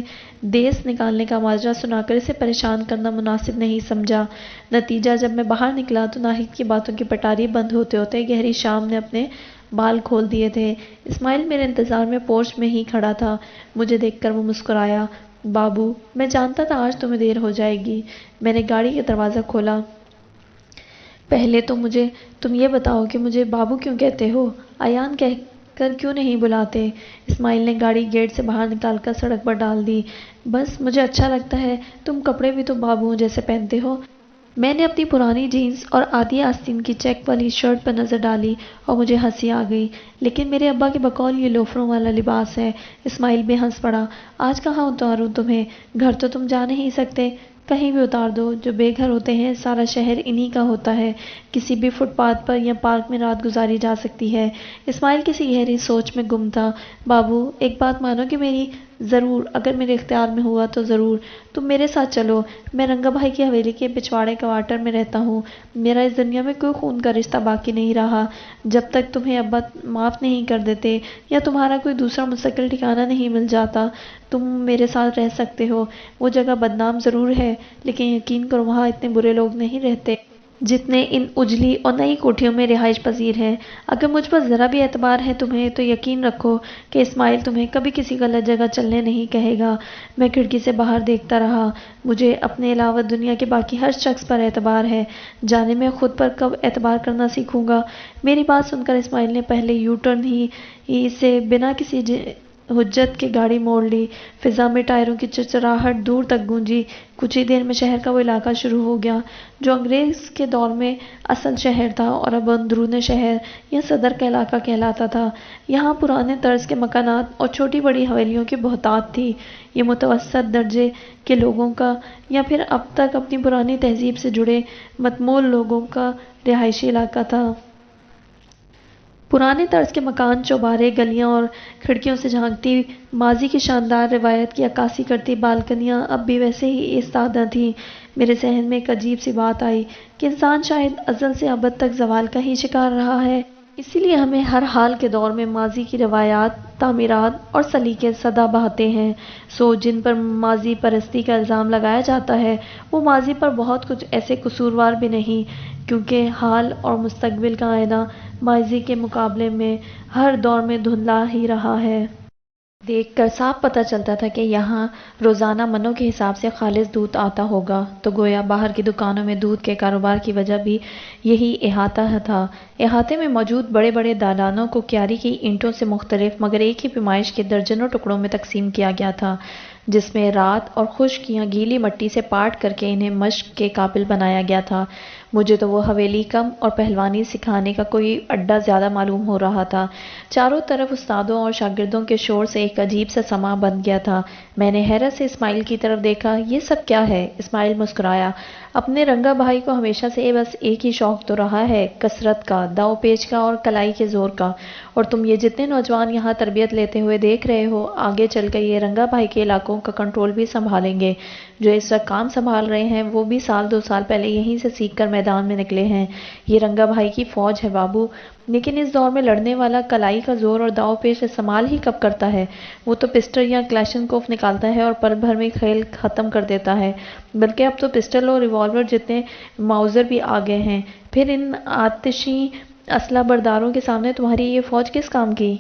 دیس نکالنے کا ماجرا سنا کر اسے پریشان کرنا مناسب نہیں سمجھا۔ نتیجہ جب میں باہر نکلا تو ناہید کی باتوں کی پٹاری بند ہوتے ہوتے گہری شام نے اپنے بال کھول دیے تھے۔ اسماعیل میرے انتظار میں پورچ میں ہی کھڑا تھا۔ مجھے دیکھ کر وہ مسکرایا۔ بابو، میں جانتا تھا آج تمہیں دیر ہو جائے گی۔ میں نے گاڑی کا دروازہ کھولا۔ پہلے تو مجھے تم یہ بتاؤ کہ مجھے بابو کیوں کہتے ہو؟ ایان کہہ کر کیوں نہیں بلاتے؟ اسماعیل نے گاڑی گیٹ سے باہر نکال کر سڑک پر ڈال دی۔ بس مجھے اچھا لگتا ہے، تم کپڑے بھی تو بابو جیسے پہنتے ہو۔ میں نے اپنی پرانی جینز اور آدھی آستین کی چیک والی شرٹ پر نظر ڈالی اور مجھے ہنسی آ گئی۔ لیکن میرے ابا کے بقول یہ لوفروں والا لباس ہے۔ اسماعیل بھی ہنس پڑا۔ آج کہاں اتاروں تمہیں؟ گھر تو تم جا نہیں سکتے، کہیں بھی اتار دو۔ جو بے گھر ہوتے ہیں سارا شہر انہی کا ہوتا ہے، کسی بھی فٹ پاتھ پر یا پارک میں رات گزاری جا سکتی ہے۔ اسماعیل کسی گہری سوچ میں گم تھا۔ بابو، ایک بات مانو کہ میری؟ ضرور، اگر میرے اختیار میں ہوا تو ضرور۔ تم میرے ساتھ چلو۔ میں رنگا بھائی کی حویلی کے پچھواڑے کوارٹر میں رہتا ہوں۔ میرا اس دنیا میں کوئی خون کا رشتہ باقی نہیں رہا۔ جب تک تمہیں ابا معاف نہیں کر دیتے یا تمہارا کوئی دوسرا مستقل ٹھکانہ نہیں مل جاتا، تم میرے ساتھ رہ سکتے ہو۔ وہ جگہ بدنام ضرور ہے، لیکن یقین کرو وہاں اتنے برے لوگ نہیں رہتے جتنے ان اجلی اور نئی کوٹھیوں میں رہائش پذیر ہیں۔ اگر مجھ پر ذرا بھی اعتبار ہے تمہیں تو یقین رکھو کہ اسماعیل تمہیں کبھی کسی غلط جگہ چلنے نہیں کہے گا۔ میں کھڑکی سے باہر دیکھتا رہا۔ مجھے اپنے علاوہ دنیا کے باقی ہر شخص پر اعتبار ہے، جانے میں خود پر کب اعتبار کرنا سیکھوں گا؟ میری بات سن کر اسماعیل نے پہلے یو ٹرن ہی سے بنا کسی حجت کے گاڑی موڑ لی۔ فضا میں ٹائروں کی چرچراہٹ دور تک گونجی۔ کچھ ہی دیر میں شہر کا وہ علاقہ شروع ہو گیا جو انگریز کے دور میں اصل شہر تھا اور اب اندرون شہر یا صدر کا علاقہ کہلاتا تھا۔ یہاں پرانے طرز کے مکانات اور چھوٹی بڑی حویلیوں کی بہتات تھی۔ یہ متوسط درجے کے لوگوں کا یا پھر اب تک اپنی پرانی تہذیب سے جڑے متمول لوگوں کا رہائشی علاقہ تھا۔ پرانے طرز کے مکان، چوبارے، گلیاں اور کھڑکیوں سے جھانکتی ماضی کی شاندار روایت کی عکاسی کرتی بالکنیاں اب بھی ویسے ہی ایستادہ تھیں۔ میرے ذہن میں ایک عجیب سی بات آئی کہ انسان شاید ازل سے ابد تک زوال کا ہی شکار رہا ہے، اسی لیے ہمیں ہر حال کے دور میں ماضی کی روایات، تعمیرات اور سلیقے صدا بہاتے ہیں۔ جن پر ماضی پرستی کا الزام لگایا جاتا ہے وہ ماضی پر بہت کچھ ایسے قصوروار بھی نہیں، کیونکہ حال اور مستقبل کا آئینہ ماضی کے مقابلے میں ہر دور میں دھندلا ہی رہا ہے۔ دیکھ کر صاف پتہ چلتا تھا کہ یہاں روزانہ منوں کے حساب سے خالص دودھ آتا ہوگا، تو گویا باہر کی دکانوں میں دودھ کے کاروبار کی وجہ بھی یہی احاطہ تھا۔ احاطے میں موجود بڑے بڑے دالانوں کو کیاری کی اینٹوں سے مختلف مگر ایک ہی پیمائش کے درجنوں ٹکڑوں میں تقسیم کیا گیا تھا، جس میں رات اور خشک یا گیلی مٹی سے پاٹ کر کے انہیں مشق کے قابل بنایا گیا تھا۔ مجھے تو وہ حویلی کم اور پہلوانی سکھانے کا کوئی اڈا زیادہ معلوم ہو رہا تھا۔ چاروں طرف استادوں اور شاگردوں کے شور سے ایک عجیب سا سما بن گیا تھا۔ میں نے حیرت سے اسماعیل کی طرف دیکھا۔ یہ سب کیا ہے؟ اسماعیل مسکرایا۔ اپنے رنگا بھائی کو ہمیشہ سے بس ایک ہی شوق تو رہا ہے، کثرت کا، داؤ پیچ کا اور کلائی کے زور کا، اور تم یہ جتنے نوجوان یہاں تربیت لیتے ہوئے دیکھ رہے ہو، آگے چل کر یہ رنگا بھائی کے علاقوں کا کنٹرول بھی سنبھالیں گے۔ جو اس وقت کام سنبھال رہے ہیں وہ بھی سال 2 سال پہلے یہیں سے سیکھ کر میدان میں نکلے ہیں۔ یہ رنگا بھائی کی فوج ہے بابو، لیکن اس دور میں لڑنے والا کلائی کا زور اور داؤ پیچ استعمال ہی کب کرتا ہے؟ وہ تو پسٹل یا کلاشنکوف نکالتا ہے اور پل بھر میں کھیل ختم کر دیتا ہے۔ بلکہ اب تو پسٹل اور ریوالور جتنے ماؤزر بھی آ گئے ہیں۔ پھر ان آتشی اسلحہ برداروں کے سامنے تمہاری یہ فوج کس کام کی؟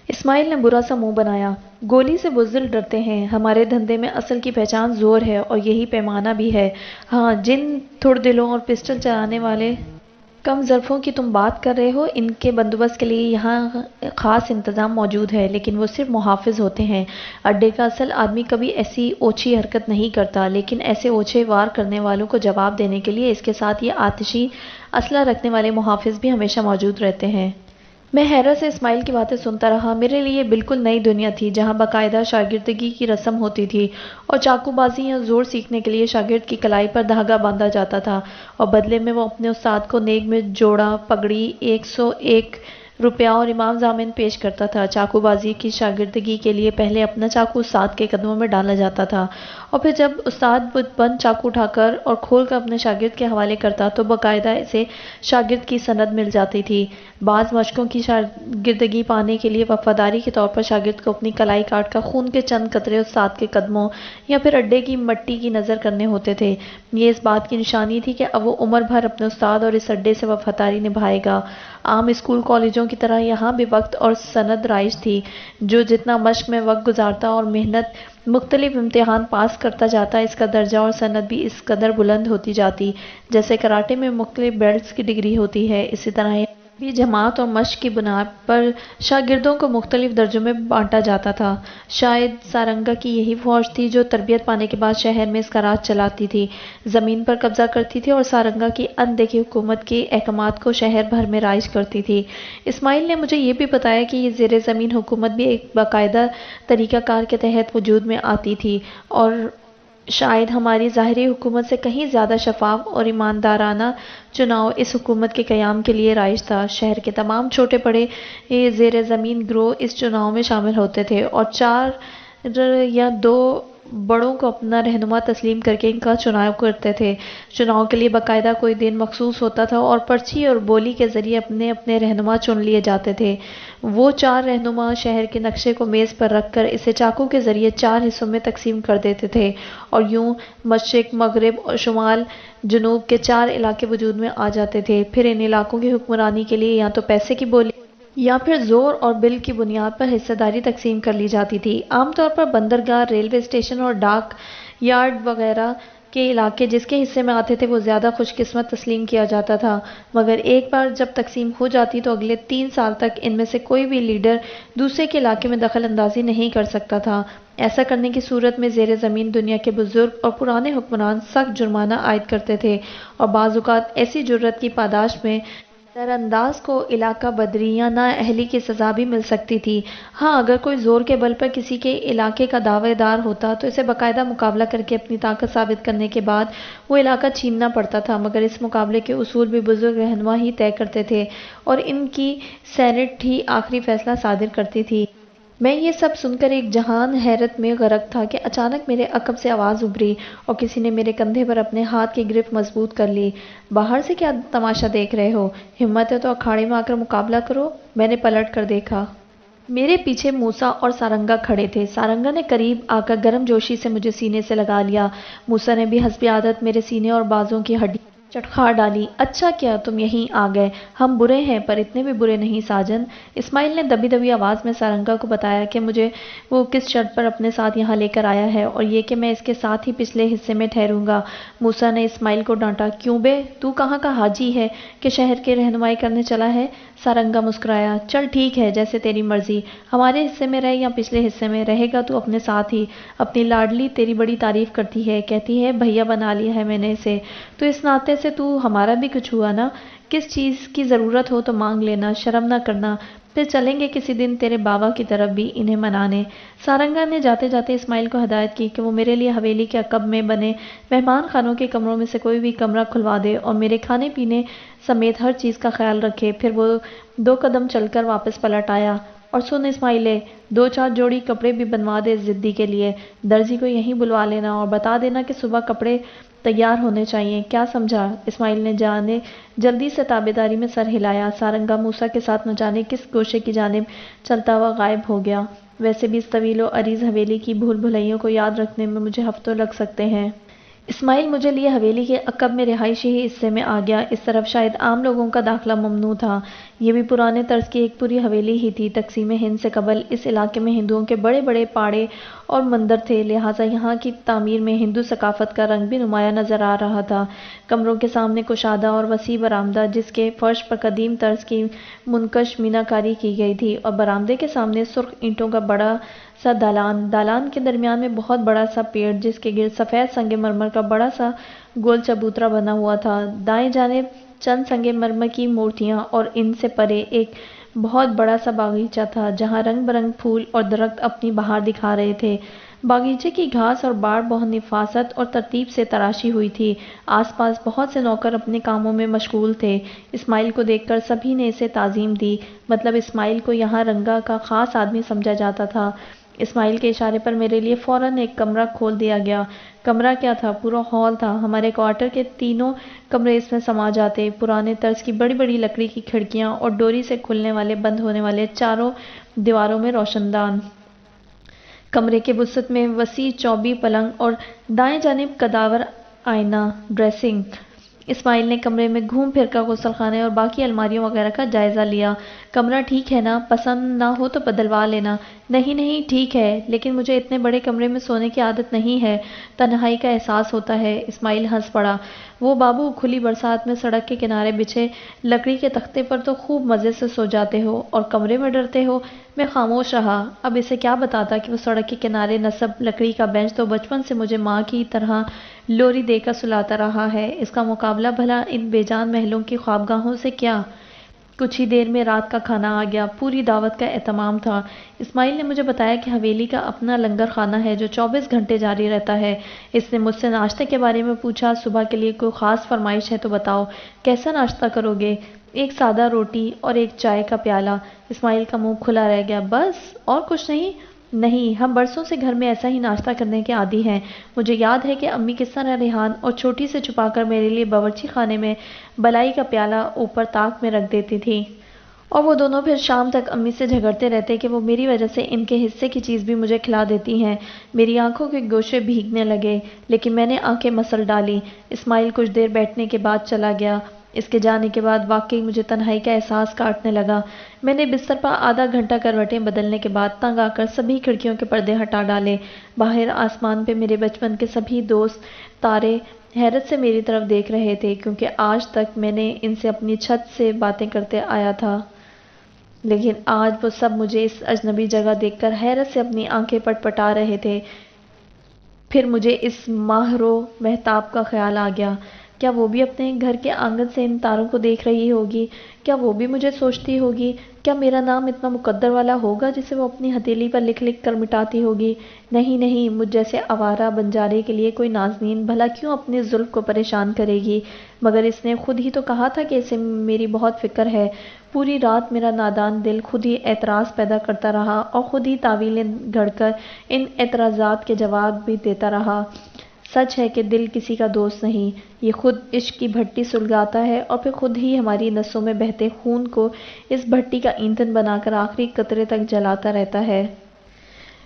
اسماعیل نے برا سا منہ بنایا۔ گولی سے بزدل ڈرتے ہیں، ہمارے دھندے میں اصل کی پہچان زور ہے اور یہی پیمانہ بھی ہے۔ ہاں، جن تھڑ دلوں اور پسٹل چلانے والے کم ظرفوں کی تم بات کر رہے ہو، ان کے بندوبست کے لیے یہاں خاص انتظام موجود ہے، لیکن وہ صرف محافظ ہوتے ہیں۔ اڈے کا اصل آدمی کبھی ایسی اوچھی حرکت نہیں کرتا، لیکن ایسے اوچھے وار کرنے والوں کو جواب دینے کے لیے اس کے ساتھ یہ آتشی اسلحہ رکھنے والے محافظ بھی ہمیشہ موجود رہتے ہیں۔ میں حیرت سے اسماعیل کی باتیں سنتا رہا۔ میرے لیے یہ بالکل نئی دنیا تھی، جہاں باقاعدہ شاگردگی کی رسم ہوتی تھی اور چاقو بازی یا زور سیکھنے کے لیے شاگرد کی کلائی پر دھاگا باندھا جاتا تھا اور بدلے میں وہ اپنے استاد کو نیک میں جوڑا، پگڑی، 101 روپیہ اور امام ضامن پیش کرتا تھا۔ چاقو بازی کی شاگردگی کے لیے پہلے اپنا چاقو استاد کے قدموں میں ڈالا جاتا تھا اور پھر جب استاد بند چاقو اٹھا کر اور کھول کر اپنے شاگرد کے حوالے کرتا تو باقاعدہ اسے شاگرد کی سند مل جاتی تھی۔ بعض مشقوں کی شاگردگی پانے کے لیے وفاداری کے طور پر شاگرد کو اپنی کلائی کاٹ کر خون کے چند قطرے استاد کے قدموں یا پھر اڈے کی مٹی کی نظر کرنے ہوتے تھے۔ یہ اس بات کی نشانی تھی کہ اب وہ عمر بھر اپنے استاد اور اس اڈے سے وفاداری نبھائے گا۔ عام اسکول کالجوں کی طرح یہاں بھی وقت اور سند رائج تھی۔ جو جتنا مشق میں وقت گزارتا اور محنت مختلف امتحان پاس کرتا جاتا، اس کا درجہ اور سند بھی اس قدر بلند ہوتی جاتی۔ جیسے کراٹے میں مختلف بیلٹس کی ڈگری ہوتی ہے، اسی طرح بھی جماعت اور مشق کی بنیاد پر شاگردوں کو مختلف درجوں میں بانٹا جاتا تھا۔ شاید سارنگا کی یہی فوج تھی جو تربیت پانے کے بعد شہر میں اس کا راج چلاتی تھی، زمین پر قبضہ کرتی تھی اور سارنگا کی ان دیکھی حکومت کے احکامات کو شہر بھر میں رائج کرتی تھی۔ اسماعیل نے مجھے یہ بھی بتایا کہ یہ زیر زمین حکومت بھی ایک باقاعدہ طریقہ کار کے تحت وجود میں آتی تھی اور شاید ہماری ظاہری حکومت سے کہیں زیادہ شفاف اور ایماندارانہ چناؤ اس حکومت کے قیام کے لیے رائج تھا۔ شہر کے تمام چھوٹے بڑے زیر زمین گروہ اس چناؤ میں شامل ہوتے تھے اور 4 یا 2 بڑوں کو اپنا رہنما تسلیم کر کے ان کا چناؤ کرتے تھے۔ چناؤ کے لیے باقاعدہ کوئی دن مخصوص ہوتا تھا اور پرچی اور بولی کے ذریعے اپنے اپنے رہنما چن لیے جاتے تھے۔ وہ 4 رہنما شہر کے نقشے کو میز پر رکھ کر اسے چاقو کے ذریعے 4 حصوں میں تقسیم کر دیتے تھے اور یوں مشرق، مغرب اور شمال جنوب کے 4 علاقے وجود میں آ جاتے تھے۔ پھر ان علاقوں کی حکمرانی کے لیے یا تو پیسے کی بولی یا پھر زور اور بل کی بنیاد پر حصہ داری تقسیم کر لی جاتی تھی۔ عام طور پر بندرگاہ، ریلوے اسٹیشن اور ڈاک یارڈ وغیرہ کے علاقے جس کے حصے میں آتے تھے وہ زیادہ خوش قسمت تسلیم کیا جاتا تھا، مگر ایک بار جب تقسیم ہو جاتی تو اگلے 3 سال تک ان میں سے کوئی بھی لیڈر دوسرے کے علاقے میں دخل اندازی نہیں کر سکتا تھا۔ ایسا کرنے کی صورت میں زیر زمین دنیا کے بزرگ اور پرانے حکمران سخت جرمانہ عائد کرتے تھے اور بعض اوقات ایسی جرات کی پاداش میں در انداز کو علاقہ بدری یا نااہلی کی سزا بھی مل سکتی تھی۔ ہاں، اگر کوئی زور کے بل پر کسی کے علاقے کا دعوے دار ہوتا تو اسے باقاعدہ مقابلہ کر کے اپنی طاقت ثابت کرنے کے بعد وہ علاقہ چھیننا پڑتا تھا، مگر اس مقابلے کے اصول بھی بزرگ رہنما ہی طے کرتے تھے اور ان کی سینٹ ہی آخری فیصلہ صادر کرتی تھی۔ میں یہ سب سن کر ایک جہان حیرت میں غرق تھا کہ اچانک میرے عقب سے آواز ابھری اور کسی نے میرے کندھے پر اپنے ہاتھ کی گرفت مضبوط کر لی۔ باہر سے کیا تماشا دیکھ رہے ہو؟ ہمت ہے تو اکھاڑے میں آ کر مقابلہ کرو۔ میں نے پلٹ کر دیکھا۔ میرے پیچھے موسیٰ اور سارنگا کھڑے تھے۔ سارنگا نے قریب آ کر گرم جوشی سے مجھے سینے سے لگا لیا۔ موسیٰ نے بھی حسب عادت میرے سینے اور بازوں کی ہڈی چٹخا ڈالی۔ اچھا کیا تم یہیں آ گئے، ہم برے ہیں پر اتنے بھی برے نہیں ساجن۔ اسماعیل نے دبی دبی آواز میں سارنگا کو بتایا کہ مجھے وہ کس شرط پر اپنے ساتھ یہاں لے کر آیا ہے اور یہ کہ میں اس کے ساتھ ہی پچھلے حصے میں ٹھہروں گا۔ موسیٰ نے اسماعیل کو ڈانٹا، کیوں بے، تو کہاں کا حاجی ہے کہ شہر کے رہنمائی کرنے چلا ہے؟ سارنگا مسکرایا، چل ٹھیک ہے، جیسے تیری مرضی، ہمارے حصے میں رہ یا پچھلے حصے میں، رہے گا تو اپنے ساتھ ہی۔ اپنی لاڈلی تیری بڑی تعریف کرتی ہے، کہتی ہے بھیا بنا لیا ہے میں نے اسے، تو اس ناطے سے تو ہمارا بھی کچھ ہوا نا۔ کس چیز کی ضرورت ہو تو مانگ لینا، شرم نہ کرنا، پھر چلیں گے کسی دن تیرے بابا کی طرف بھی انہیں منانے۔ سارنگا نے جاتے جاتے اسماعیل کو ہدایت کی کہ وہ میرے لیے حویلی کے عقب میں بنے مہمان خانوں کے کمروں میں سے کوئی بھی کمرہ کھلوا دے اور میرے کھانے پینے سمیت ہر چیز کا خیال رکھے۔ پھر وہ 2 قدم چل کر واپس پلٹ آیا، اور سن اسماعیلے، 2-4 جوڑی کپڑے بھی بنوا دے زدی کے لیے، درزی کو یہیں بلوا لینا اور بتا دینا کہ صبح کپڑے تیار ہونے چاہیے، کیا سمجھا؟ اسماعیل نے جلدی سے تابعداری میں سر ہلایا۔ سارنگا موسیٰ کے ساتھ نہ جانے کس گوشے کی جانب چلتا ہوا غائب ہو گیا۔ ویسے بھی اس طویل و عریض حویلی کی بھول بھلیوں کو یاد رکھنے میں مجھے ہفتوں لگ سکتے ہیں۔ اسماعیل مجھے لیے حویلی کے عقب میں رہائشی حصے میں آ گیا۔ اس طرف شاید عام لوگوں کا داخلہ ممنوع تھا۔ یہ بھی پرانے طرز کی ایک پوری حویلی ہی تھی۔ تقسیم ہند سے قبل اس علاقے میں ہندوؤں کے بڑے بڑے پاڑے اور مندر تھے، لہٰذا یہاں کی تعمیر میں ہندو ثقافت کا رنگ بھی نمایاں نظر آ رہا تھا۔ کمروں کے سامنے کشادہ اور وسیع برآمدہ، جس کے فرش پر قدیم طرز کی منقش میناکاری کی گئی تھی، اور برآمدے کے سامنے سرخ اینٹوں کا بڑا سا دالان کے درمیان میں بہت بڑا سا پیڑ، جس کے گرد سفید سنگ مرمر کا بڑا سا گول چبوترا بنا ہوا تھا۔ دائیں جانب چند سنگ مرمر کی مورتیاں اور ان سے پرے ایک بہت بڑا سا باغیچہ تھا، جہاں رنگ برنگ پھول اور درخت اپنی بہار دکھا رہے تھے۔ باغیچے کی گھاس اور باڑ بہت نفاست اور ترتیب سے تراشی ہوئی تھی۔ آس پاس بہت سے نوکر اپنے کاموں میں مشغول تھے۔ اسماعیل کو دیکھ کر سبھی نے اسے تعظیم دی، مطلب اسماعیل کو یہاں رنگا کا خاص آدمی سمجھا جاتا تھا۔ اسماعیل کے اشارے پر میرے لیے فوراً ایک کمرہ کھول دیا گیا۔ کمرہ کیا تھا، پورا ہال تھا۔ ہمارے کوارٹر کے تینوں کمرے اس میں سما جاتے۔ پرانے طرز کی بڑی بڑی لکڑی کی کھڑکیاں اور ڈوری سے کھلنے والے بند ہونے والے چاروں دیواروں میں روشن دان۔ کمرے کے وسط میں وسیع چوبی پلنگ اور دائیں جانب قداور آئینہ ڈریسنگ۔ اسماعیل نے کمرے میں گھوم پھر کر غسل خانے اور باقی الماریوں وغیرہ کا جائزہ لیا۔ کمرہ ٹھیک ہے نا؟ پسند نہ ہو تو بدلوا لینا۔ نہیں نہیں ٹھیک ہے، لیکن مجھے اتنے بڑے کمرے میں سونے کی عادت نہیں ہے، تنہائی کا احساس ہوتا ہے۔ اسماعیل ہنس پڑا۔ وہ بابو، کھلی برسات میں سڑک کے کنارے بچھے لکڑی کے تختے پر تو خوب مزے سے سو جاتے ہو، اور کمرے میں ڈرتے ہو۔ میں خاموش رہا۔ اب اسے کیا بتاتا کہ وہ سڑک کے کنارے نصب لکڑی کا بینچ تو بچپن سے مجھے ماں کی طرح لوری دے کر سلاتا رہا ہے، اس کا مقابلہ بھلا ان بے جان محلوں کی خوابگاہوں سے کیا؟ کچھ ہی دیر میں رات کا کھانا آ گیا۔ پوری دعوت کا اہتمام تھا۔ اسماعیل نے مجھے بتایا کہ حویلی کا اپنا لنگر خانہ ہے جو 24 گھنٹے جاری رہتا ہے۔ اس نے مجھ سے ناشتے کے بارے میں پوچھا۔ صبح کے لیے کوئی خاص فرمائش ہے تو بتاؤ، کیسا ناشتہ کرو گے؟ ایک سادہ روٹی اور ایک چائے کا پیالہ۔ اسماعیل کا منہ کھلا رہ گیا۔ بس اور کچھ نہیں؟ نہیں، ہم برسوں سے گھر میں ایسا ہی ناشتہ کرنے کے عادی ہیں۔ مجھے یاد ہے کہ امی کس طرح ریحان اور چھوٹی سے چھپا کر میرے لیے باورچی خانے میں بلائی کا پیالہ اوپر طاق میں رکھ دیتی تھی، اور وہ دونوں پھر شام تک امی سے جھگڑتے رہتے کہ وہ میری وجہ سے ان کے حصے کی چیز بھی مجھے کھلا دیتی ہیں۔ میری آنکھوں کے گوشے بھیگنے لگے، لیکن میں نے آنکھیں مسل ڈالی۔ اسماعیل کچھ دیر بیٹھنے کے بعد چلا گیا۔ اس کے جانے کے بعد واقعی مجھے تنہائی کا احساس کاٹنے لگا۔ میں نے بستر پر آدھا گھنٹہ کروٹیں بدلنے کے بعد تنگ آ کر سبھی کھڑکیوں کے پردے ہٹا ڈالے۔ باہر آسمان پہ میرے بچپن کے سبھی دوست تارے حیرت سے میری طرف دیکھ رہے تھے، کیونکہ آج تک میں نے ان سے اپنی چھت سے باتیں کرتے آیا تھا، لیکن آج وہ سب مجھے اس اجنبی جگہ دیکھ کر حیرت سے اپنی آنکھیں پٹ پٹا رہے تھے۔ پھر مجھے اس ماہرو مہتاب کا خیال آ گیا۔ کیا وہ بھی اپنے گھر کے آنگن سے ان تاروں کو دیکھ رہی ہوگی؟ کیا وہ بھی مجھے سوچتی ہوگی؟ کیا میرا نام اتنا مقدر والا ہوگا جسے وہ اپنی ہتھیلی پر لکھ لکھ کر مٹاتی ہوگی؟ نہیں نہیں، مجھ جیسے آوارہ بنجارے کے لیے کوئی نازنین بھلا کیوں اپنے زلف کو پریشان کرے گی؟ مگر اس نے خود ہی تو کہا تھا کہ اسے میری بہت فکر ہے۔ پوری رات میرا نادان دل خود ہی اعتراض پیدا کرتا رہا اور خود ہی تعویلیں گھڑ کر ان اعتراضات کے جواب بھی دیتا رہا۔ سچ ہے کہ دل کسی کا دوست نہیں، یہ خود عشق کی بھٹی سلگاتا ہے اور پھر خود ہی ہماری نسوں میں بہتے خون کو اس بھٹی کا ایندھن بنا کر آخری قطرے تک جلاتا رہتا ہے۔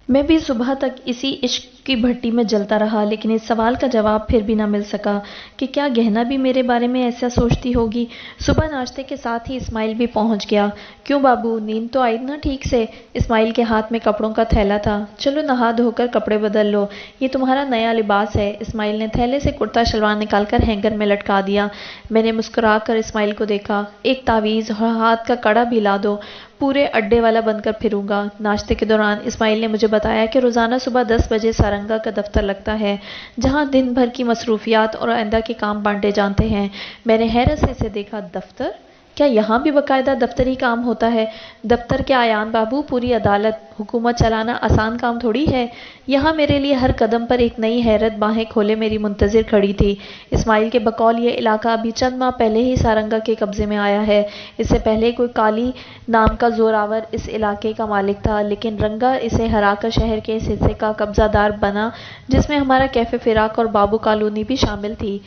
میں بھی صبح تک اسی عشق کی بھٹی میں جلتا رہا، لیکن اس سوال کا جواب پھر بھی نہ مل سکا کہ کیا گہنا بھی میرے بارے میں ایسا سوچتی ہوگی۔ صبح ناشتے کے ساتھ ہی اسماعیل بھی پہنچ گیا۔ کیوں بابو، نیند تو آئی نا ٹھیک سے؟ اسماعیل کے ہاتھ میں کپڑوں کا تھیلا تھا۔ چلو نہا دھو کر کپڑے بدل لو، یہ تمہارا نیا لباس ہے۔ اسماعیل نے تھیلے سے کرتا شلوار نکال کر ہینگر میں لٹکا دیا۔ میں نے مسکرا کر اسماعیل کو دیکھا۔ ایک تعویذ اور ہاتھ کا کڑا بھی لا دو، پورے اڈے والا بن کر پھروں گا۔ ناشتے کے دوران اسماعیل نے مجھے بتایا کہ روزانہ صبح 10 بجے سارنگا کا دفتر لگتا ہے، جہاں دن بھر کی مصروفیات اور آئندہ کے کام بانٹے جاتے ہیں۔ میں نے حیرت سے اسے دیکھا۔ دفتر؟ کیا یہاں بھی باقاعدہ دفتری کام ہوتا ہے؟ دفتر کے آیان بابو، پوری عدالت، حکومت چلانا آسان کام تھوڑی ہے۔ یہاں میرے لیے ہر قدم پر ایک نئی حیرت باہیں کھولے میری منتظر کھڑی تھی۔ اسماعیل کے بقول یہ علاقہ ابھی چند ماہ پہلے ہی سارنگا کے قبضے میں آیا ہے۔ اس سے پہلے کوئی کالی نام کا زوراور اس علاقے کا مالک تھا، لیکن رنگا اسے ہرا کر شہر کے اس حصے کا قبضہ دار بنا، جس میں ہمارا کیفے فراق اور بابو کالونی بھی شامل تھی۔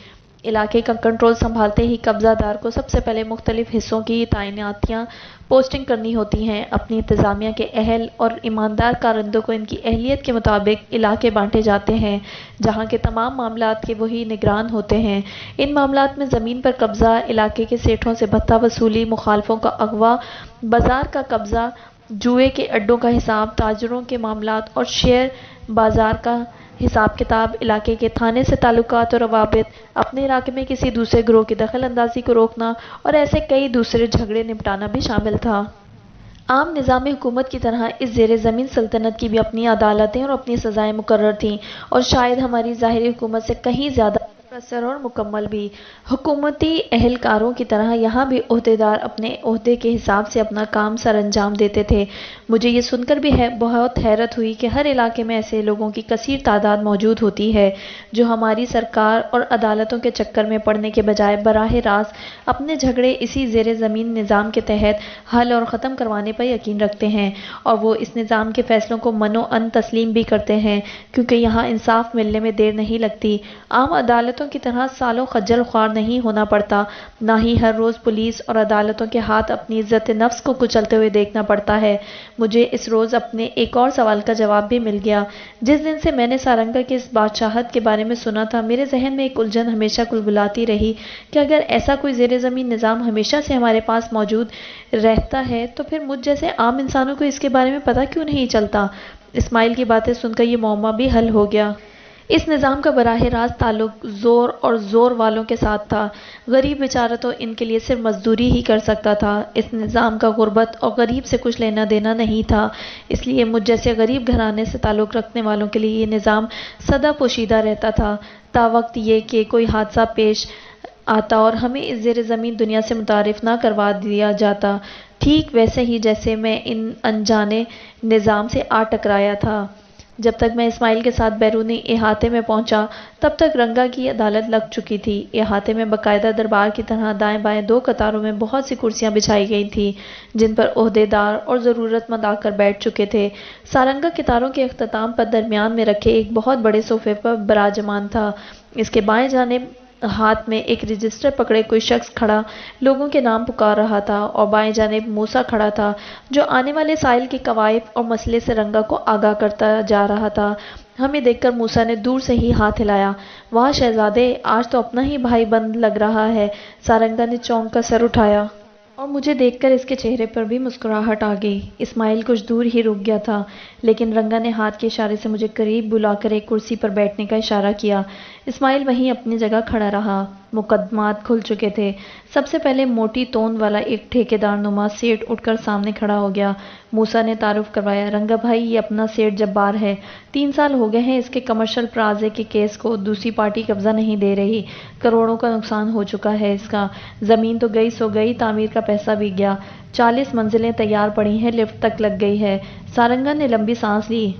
علاقے کا کنٹرول سنبھالتے ہی قبضہ دار کو سب سے پہلے مختلف حصوں کی تعیناتیاں پوسٹنگ کرنی ہوتی ہیں۔ اپنی انتظامیہ کے اہل اور ایماندار کارندوں کو ان کی اہلیت کے مطابق علاقے بانٹے جاتے ہیں، جہاں کے تمام معاملات کے وہی نگران ہوتے ہیں۔ ان معاملات میں زمین پر قبضہ، علاقے کے سیٹھوں سے بھتہ وصولی، مخالفوں کا اغوا، بازار کا قبضہ، جوئے کے اڈوں کا حساب، تاجروں کے معاملات اور شیئر بازار کا حساب کتاب، علاقے کے تھانے سے تعلقات اور روابط، اپنے علاقے میں کسی دوسرے گروہ کی دخل اندازی کو روکنا اور ایسے کئی دوسرے جھگڑے نپٹانا بھی شامل تھا۔ عام نظام حکومت کی طرح اس زیر زمین سلطنت کی بھی اپنی عدالتیں اور اپنی سزائیں مقرر تھیں، اور شاید ہماری ظاہری حکومت سے کہیں زیادہ مؤثر اور مکمل بھی۔ حکومتی اہلکاروں کی طرح یہاں بھی عہدیدار اپنے عہدے کے حساب سے اپنا کام سر انجام دیتے تھے۔ مجھے یہ سن کر بھی بہت حیرت ہوئی کہ ہر علاقے میں ایسے لوگوں کی کثیر تعداد موجود ہوتی ہے جو ہماری سرکار اور عدالتوں کے چکر میں پڑنے کے بجائے براہ راست اپنے جھگڑے اسی زیر زمین نظام کے تحت حل اور ختم کروانے پر یقین رکھتے ہیں، اور وہ اس نظام کے فیصلوں کو من و عن تسلیم بھی کرتے ہیں، کیونکہ یہاں انصاف ملنے میں دیر نہیں لگتی۔ عام عدالتوں کی طرح سالوں خجل خوار نہیں ہونا پڑتا، نہ ہی ہر روز پولیس اور عدالتوں کے ہاتھ اپنی عزت نفس کو کچلتے ہوئے دیکھنا پڑتا ہے۔ مجھے اس روز اپنے ایک اور سوال کا جواب بھی مل گیا۔ جس دن سے میں نے سارنگا کی اس بادشاہت کے بارے میں سنا تھا، میرے ذہن میں ایک الجھن ہمیشہ کلبلاتی رہی کہ اگر ایسا کوئی زیر زمین نظام ہمیشہ سے ہمارے پاس موجود رہتا ہے تو پھر مجھ جیسے عام انسانوں کو اس کے بارے میں پتہ کیوں نہیں چلتا؟ اسماعیل کی باتیں سن کر یہ معمہ بھی حل ہو گیا۔ اس نظام کا براہ راست تعلق زور اور زور والوں کے ساتھ تھا۔ غریب بیچارہ تو ان کے لیے صرف مزدوری ہی کر سکتا تھا۔ اس نظام کا غربت اور غریب سے کچھ لینا دینا نہیں تھا، اس لیے مجھ جیسے غریب گھرانے سے تعلق رکھنے والوں کے لیے یہ نظام سدا پوشیدہ رہتا تھا، تاوقت یہ کہ کوئی حادثہ پیش آتا اور ہمیں اس زیر زمین دنیا سے متعارف نہ کروا دیا جاتا، ٹھیک ویسے ہی جیسے میں ان انجانے نظام سے آ ٹکرایا تھا۔ جب تک میں اسماعیل کے ساتھ بیرونی احاطے میں پہنچا تب تک رنگا کی عدالت لگ چکی تھی۔ احاطے میں باقاعدہ دربار کی طرح دائیں بائیں دو قطاروں میں بہت سی کرسیاں بچھائی گئی تھیں جن پر عہدیدار اور ضرورت مند آ کر بیٹھ چکے تھے۔ سارنگا قطاروں کے اختتام پر درمیان میں رکھے ایک بہت بڑے صوفے پر براجمان تھا۔ اس کے بائیں جانب ہاتھ میں ایک رجسٹر پکڑے کوئی شخص کھڑا لوگوں کے نام پکار رہا تھا، اور بائیں جانب موسیٰ کھڑا تھا جو آنے والے سائل کے قوائف اور مسئلے سے رنگا کو آگاہ کرتا جا رہا تھا۔ ہمیں دیکھ کر موسیٰ نے دور سے ہی ہاتھ ہلایا۔ واہ شہزادے، آج تو اپنا ہی بھائی بند لگ رہا ہے۔ سارنگا نے چونک کر سر اٹھایا اور مجھے دیکھ کر اس کے چہرے پر بھی مسکراہٹ آ گئی۔ اسماعیل کچھ دور ہی رک گیا تھا، لیکن رنگا نے ہاتھ کے اشارے سے مجھے قریب بلا کر ایک کرسی پر بیٹھنے کا اشارہ کیا۔ اسماعیل وہیں اپنی جگہ کھڑا رہا۔ مقدمات کھل چکے تھے۔ سب سے پہلے موٹی توند والا ایک ٹھیکیدار نما سیٹ اٹھ کر سامنے کھڑا ہو گیا۔ موسیٰ نے تعارف کروایا، رنگا بھائی، یہ اپنا سیٹ جبار ہے۔ 3 سال ہو گئے ہیں اس کے کمرشل پلازے کے کیس کو دوسری پارٹی قبضہ نہیں دے رہی۔ کروڑوں کا نقصان ہو چکا ہے اس کا۔ زمین تو گئی سو گئی، تعمیر کا پیسہ بھی گیا۔ 40 منزلیں تیار پڑی ہیں، لفٹ تک لگ گئی ہے۔ سارنگا نے لمبی سانس لی۔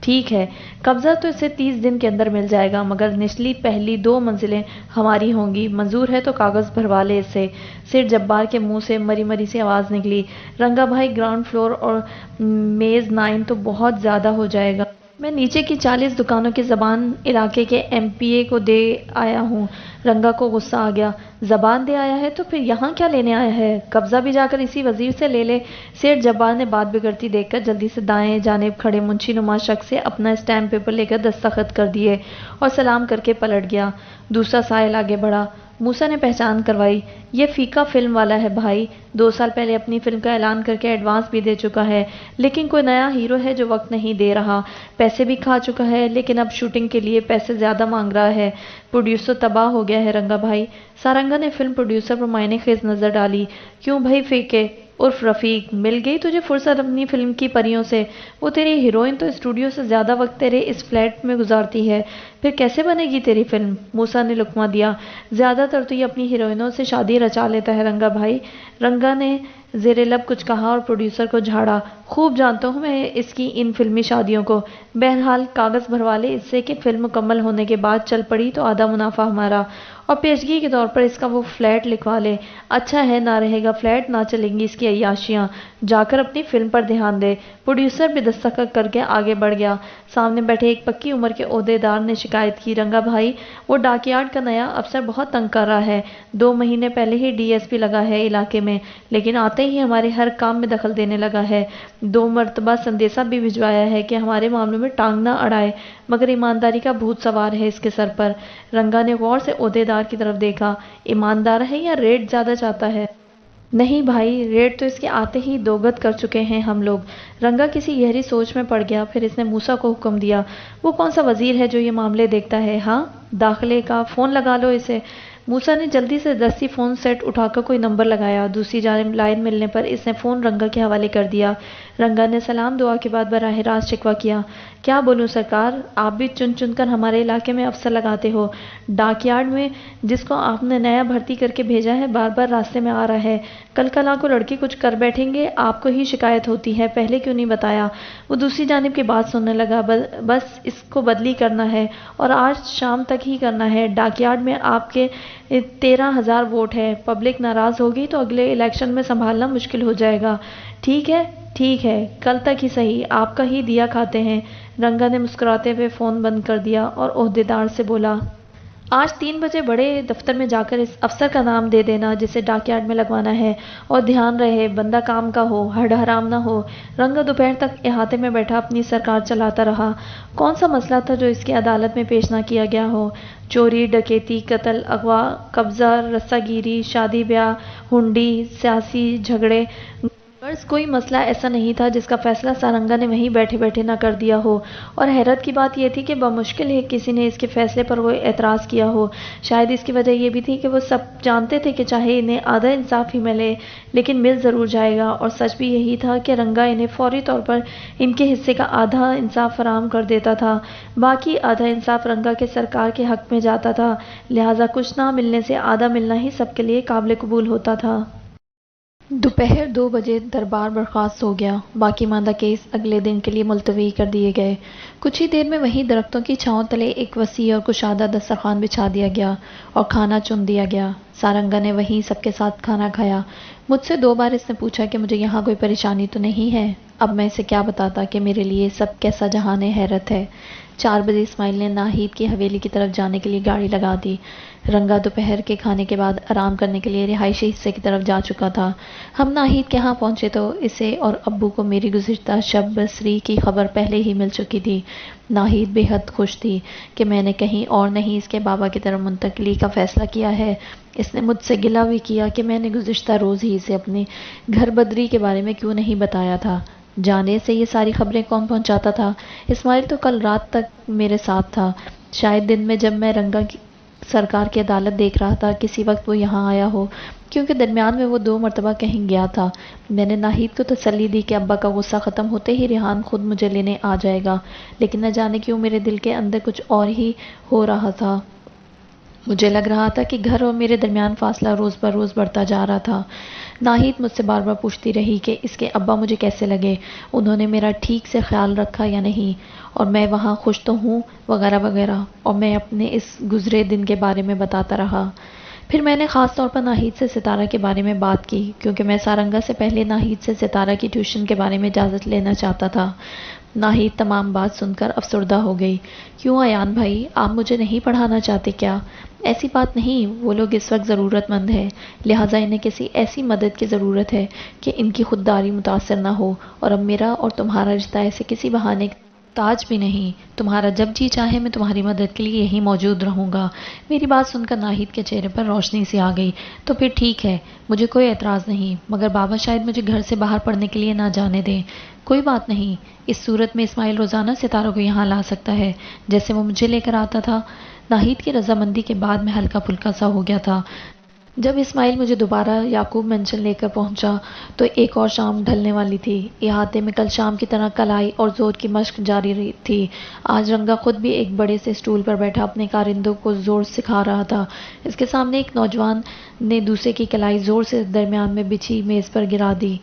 ٹھیک ہے، قبضہ تو اسے 30 دن کے اندر مل جائے گا، مگر نچلی پہلی 2 منزلیں ہماری ہوں گی۔ منظور ہے تو کاغذ بھروا لے اس سے۔ سیٹھ جبار کے منہ سے مری مری سی آواز نکلی۔ رنگا بھائی، گراؤنڈ فلور اور میز 9 تو بہت زیادہ ہو جائے گا۔ میں نیچے کی 40 دکانوں کی زبان علاقے کے MPA کو دے آیا ہوں۔ رنگا کو غصہ آ گیا۔ زبان دے آیا ہے تو پھر یہاں کیا لینے آیا ہے؟ قبضہ بھی جا کر اسی وزیر سے لے لے۔ سیٹھ جبار نے بات بگڑتی دیکھ کر جلدی سے دائیں جانب کھڑے منشی نما شخص سے اپنا اسٹیمپ پیپر لے کر دستخط کر دیے اور سلام کر کے پلٹ گیا۔ دوسرا سائل آگے بڑھا۔ موسیٰ نے پہچان کروائی، یہ فیکا فلم والا ہے بھائی، 2 سال پہلے اپنی فلم کا اعلان کر کے ایڈوانس بھی دے چکا ہے، لیکن کوئی نیا ہیرو ہے جو وقت نہیں دے رہا۔ پیسے بھی کھا چکا ہے، لیکن اب شوٹنگ کے لیے پیسے زیادہ مانگ رہا ہے۔ پروڈیوسر تباہ ہو گیا ہے رنگا بھائی۔ سارنگا نے فلم پروڈیوسر پر معنی خیز نظر ڈالی۔ کیوں بھائی فیکے عرف رفیق، مل گئی تجھے فرصت اپنی فلم کی پریوں سے؟ وہ تیری ہیروئن تو اسٹوڈیو سے زیادہ وقت تیرے اس فلیٹ میں گزارتی ہے، پھر کیسے بنے گی تیری فلم؟ موسیٰ نے لقمہ دیا۔ زیادہ تر تو یہ اپنی ہیروئنوں سے شادی رچا لیتا ہے رنگا بھائی۔ رنگا نے زیر لب کچھ کہا اور پروڈیوسر کو جھاڑا۔ خوب جانتا ہوں میں اس کی ان فلمی شادیوں کو۔ بہرحال کاغذ بھروا لے اس سے کہ فلم مکمل ہونے کے بعد چل پڑی تو آدھا منافع ہمارا، اور پیشگی کے طور پر اس کا وہ فلیٹ لکھوا لے۔ اچھا ہے، نہ رہے گا فلیٹ، نہ چلیں گی اس کی عیاشیاں۔ جا کر اپنی فلم پر دھیان دے۔ پروڈیوسر بھی دستخط کر کے آگے بڑھ گیا۔ سامنے بیٹھے ایک پکی عمر کے عہدیدار نے شکایت کی، رنگا بھائی، وہ ڈاک یارڈ کا نیا افسر بہت تنگ کر رہا ہے۔ 2 مہینے پہلے ہی ڈی ایس پی لگا ہے علاقے میں، لیکن آتے ہی ہمارے ہر کام میں دخل دینے لگا ہے۔ 2 مرتبہ سندیشہ بھی بھجوایا ہے کہ ہمارے معاملوں میں ٹانگ نہ اڑائے، مگر ایمانداری کا بھوت سوار ہے اس کے سر پر۔ رنگا نے غور سے عہدیدار کی طرف دیکھا۔ ایماندار ہے یا ریٹ زیادہ چاہتا ہے؟ نہیں بھائی، ریٹ تو اس کے آتے ہی دوگت کر چکے ہیں ہم لوگ۔ رنگا کسی گہری سوچ میں پڑ گیا، پھر اس نے موسیٰ کو حکم دیا، وہ کون سا وزیر ہے جو یہ معاملے دیکھتا ہے؟ ہاں، داخلے کا، فون لگا لو اسے۔ موسیٰ نے جلدی سے دستی فون سیٹ اٹھا کر کوئی نمبر لگایا۔ دوسری جانب لائن ملنے پر اس نے فون رنگا کے حوالے کر دیا۔ رنگا نے سلام دعا کے بعد براہ راست شکوہ کیا، کیا بولوں سرکار، آپ بھی چن چن کر ہمارے علاقے میں افسر لگاتے ہو۔ ڈاک یارڈ میں جس کو آپ نے نیا بھرتی کر کے بھیجا ہے بار بار راستے میں آ رہا ہے۔ کل کلا کو لڑکی کچھ کر بیٹھیں گے، آپ کو ہی شکایت ہوتی ہے، پہلے کیوں نہیں بتایا؟ وہ دوسری جانب کی بات سننے لگا، بس اس کو بدلی کرنا ہے اور آج شام تک ہی کرنا ہے۔ ڈاک یارڈ میں آپ کے 13,000 ووٹ ہے، پبلک ناراض ہوگی تو اگلے الیکشن میں سنبھالنا مشکل ہو جائے گا۔ ٹھیک ہے، کل تک ہی صحیح، آپ کا ہی دیا کھاتے ہیں۔ رنگا نے مسکراتے ہوئے فون بند کر دیا اور عہدیدار سے بولا، آج 3 بجے بڑے دفتر میں جا کر اس افسر کا نام دے دینا جسے ڈاک یارڈ میں لگوانا ہے، اور دھیان رہے بندہ کام کا ہو، ہڈ حرام نہ ہو۔ رنگا دوپہر تک احاطے میں بیٹھا اپنی سرکار چلاتا رہا۔ کون سا مسئلہ تھا جو اس کی عدالت میں پیش نہ کیا گیا ہو؟ چوری، ڈکیتی، قتل، اغوا، قبضہ، رسہ گیری، شادی بیاہ، ہنڈی، سیاسی جھگڑے، غرض کوئی مسئلہ ایسا نہیں تھا جس کا فیصلہ سارنگا نے وہیں بیٹھے بیٹھے نہ کر دیا ہو۔ اور حیرت کی بات یہ تھی کہ بمشکل ہے کسی نے اس کے فیصلے پر کوئی اعتراض کیا ہو۔ شاید اس کی وجہ یہ بھی تھی کہ وہ سب جانتے تھے کہ چاہے انہیں آدھا انصاف ہی ملے لیکن مل ضرور جائے گا، اور سچ بھی یہی تھا کہ رنگا انہیں فوری طور پر ان کے حصے کا آدھا انصاف فراہم کر دیتا تھا، باقی آدھا انصاف رنگا کے سرکار کے حق میں جاتا تھا، لہٰذا کچھ نہ ملنے سے آدھا ملنا ہی سب کے لیے قابل قبول ہوتا تھا۔ دوپہر 2 بجے دربار برخاست ہو گیا۔ باقی ماندہ کیس اگلے دن کے لیے ملتوی کر دیے گئے۔ کچھ ہی دیر میں وہیں درختوں کی چھاؤں تلے ایک وسیع اور کشادہ دسترخوان بچھا دیا گیا اور کھانا چن دیا گیا۔ سارنگا نے وہیں سب کے ساتھ کھانا کھایا۔ مجھ سے 2 بار اس نے پوچھا کہ مجھے یہاں کوئی پریشانی تو نہیں ہے۔ اب میں اسے کیا بتاتا کہ میرے لیے سب کیسا جہان حیرت ہے۔ 4 بجے اسماعیل نے ناہید کی حویلی کی طرف جانے کے لیے گاڑی لگا دی۔ رنگا دوپہر کے کھانے کے بعد آرام کرنے کے لیے رہائشی حصے کی طرف جا چکا تھا۔ ہم ناہید کے ہاں پہنچے تو اسے اور ابو کو میری گزشتہ شب بسری کی خبر پہلے ہی مل چکی تھی۔ ناہید بے حد خوش تھی کہ میں نے کہیں اور نہیں اس کے بابا کی طرف منتقلی کا فیصلہ کیا ہے۔ اس نے مجھ سے گلہ بھی کیا کہ میں نے گزشتہ روز ہی اسے اپنی گھر بدری کے بارے میں کیوں نہیں بتایا تھا۔ جانے سے یہ ساری خبریں کون پہنچاتا تھا؟ اسماعیل تو کل رات تک میرے ساتھ تھا۔ شاید دن میں جب میں رنگا کی سرکار کی عدالت دیکھ رہا تھا کسی وقت وہ یہاں آیا ہو، کیونکہ درمیان میں وہ 2 مرتبہ کہیں گیا تھا۔ میں نے ناہید کو تسلی دی کہ ابا کا غصہ ختم ہوتے ہی ریحان خود مجھے لینے آ جائے گا، لیکن نہ جانے کیوں میرے دل کے اندر کچھ اور ہی ہو رہا تھا۔ مجھے لگ رہا تھا کہ گھر اور میرے درمیان فاصلہ روز بروز بڑھتا جا رہا تھا۔ ناہید مجھ سے بار بار پوچھتی رہی کہ اس کے ابا مجھے کیسے لگے، انہوں نے میرا ٹھیک سے خیال رکھا یا نہیں، اور میں وہاں خوش تو ہوں، وغیرہ وغیرہ، اور میں اپنے اس گزرے دن کے بارے میں بتاتا رہا۔ پھر میں نے خاص طور پر ناہید سے ستارہ کے بارے میں بات کی، کیونکہ میں سارنگا سے پہلے ناہید سے ستارہ کی ٹیوشن کے بارے میں اجازت لینا چاہتا تھا۔ ناہید تمام بات سن کر افسردہ ہو گئی۔ کیوں ایان بھائی، آپ مجھے نہیں پڑھانا چاہتے کیا؟ ایسی بات نہیں، وہ لوگ اس وقت ضرورت مند ہیں، لہٰذا انہیں کسی ایسی مدد کی ضرورت ہے کہ ان کی خودداری متاثر نہ ہو، اور اب میرا اور تمہارا رشتہ ایسے کسی بہانے تاج بھی نہیں، تمہارا جب جی چاہے میں تمہاری مدد کے لیے یہیں موجود رہوں گا۔ میری بات سن کر ناہید کے چہرے پر روشنی سی آ گئی۔ تو پھر ٹھیک ہے، مجھے کوئی اعتراض نہیں، مگر بابا شاید مجھے گھر سے باہر پڑھنے کے لیے نہ جانے دیں۔ کوئی بات نہیں، اس صورت میں اسماعیل روزانہ ستاروں کو یہاں لا سکتا ہے، جیسے وہ مجھے لے کر آتا تھا۔ ناہید کی رضامندی کے بعد میں ہلکا پھلکا سا ہو گیا تھا۔ جب اسماعیل مجھے دوبارہ یعقوب مینشن لے کر پہنچا تو ایک اور شام ڈھلنے والی تھی۔ احاطے میں کل شام کی طرح کلائی اور زور کی مشق جاری تھی۔ آج رنگا خود بھی ایک بڑے سے اسٹول پر بیٹھا اپنے کارندوں کو زور سکھا رہا تھا۔ اس کے سامنے ایک نوجوان نے دوسرے کی کلائی زور سے درمیان میں بچھی میز پر گرا دی۔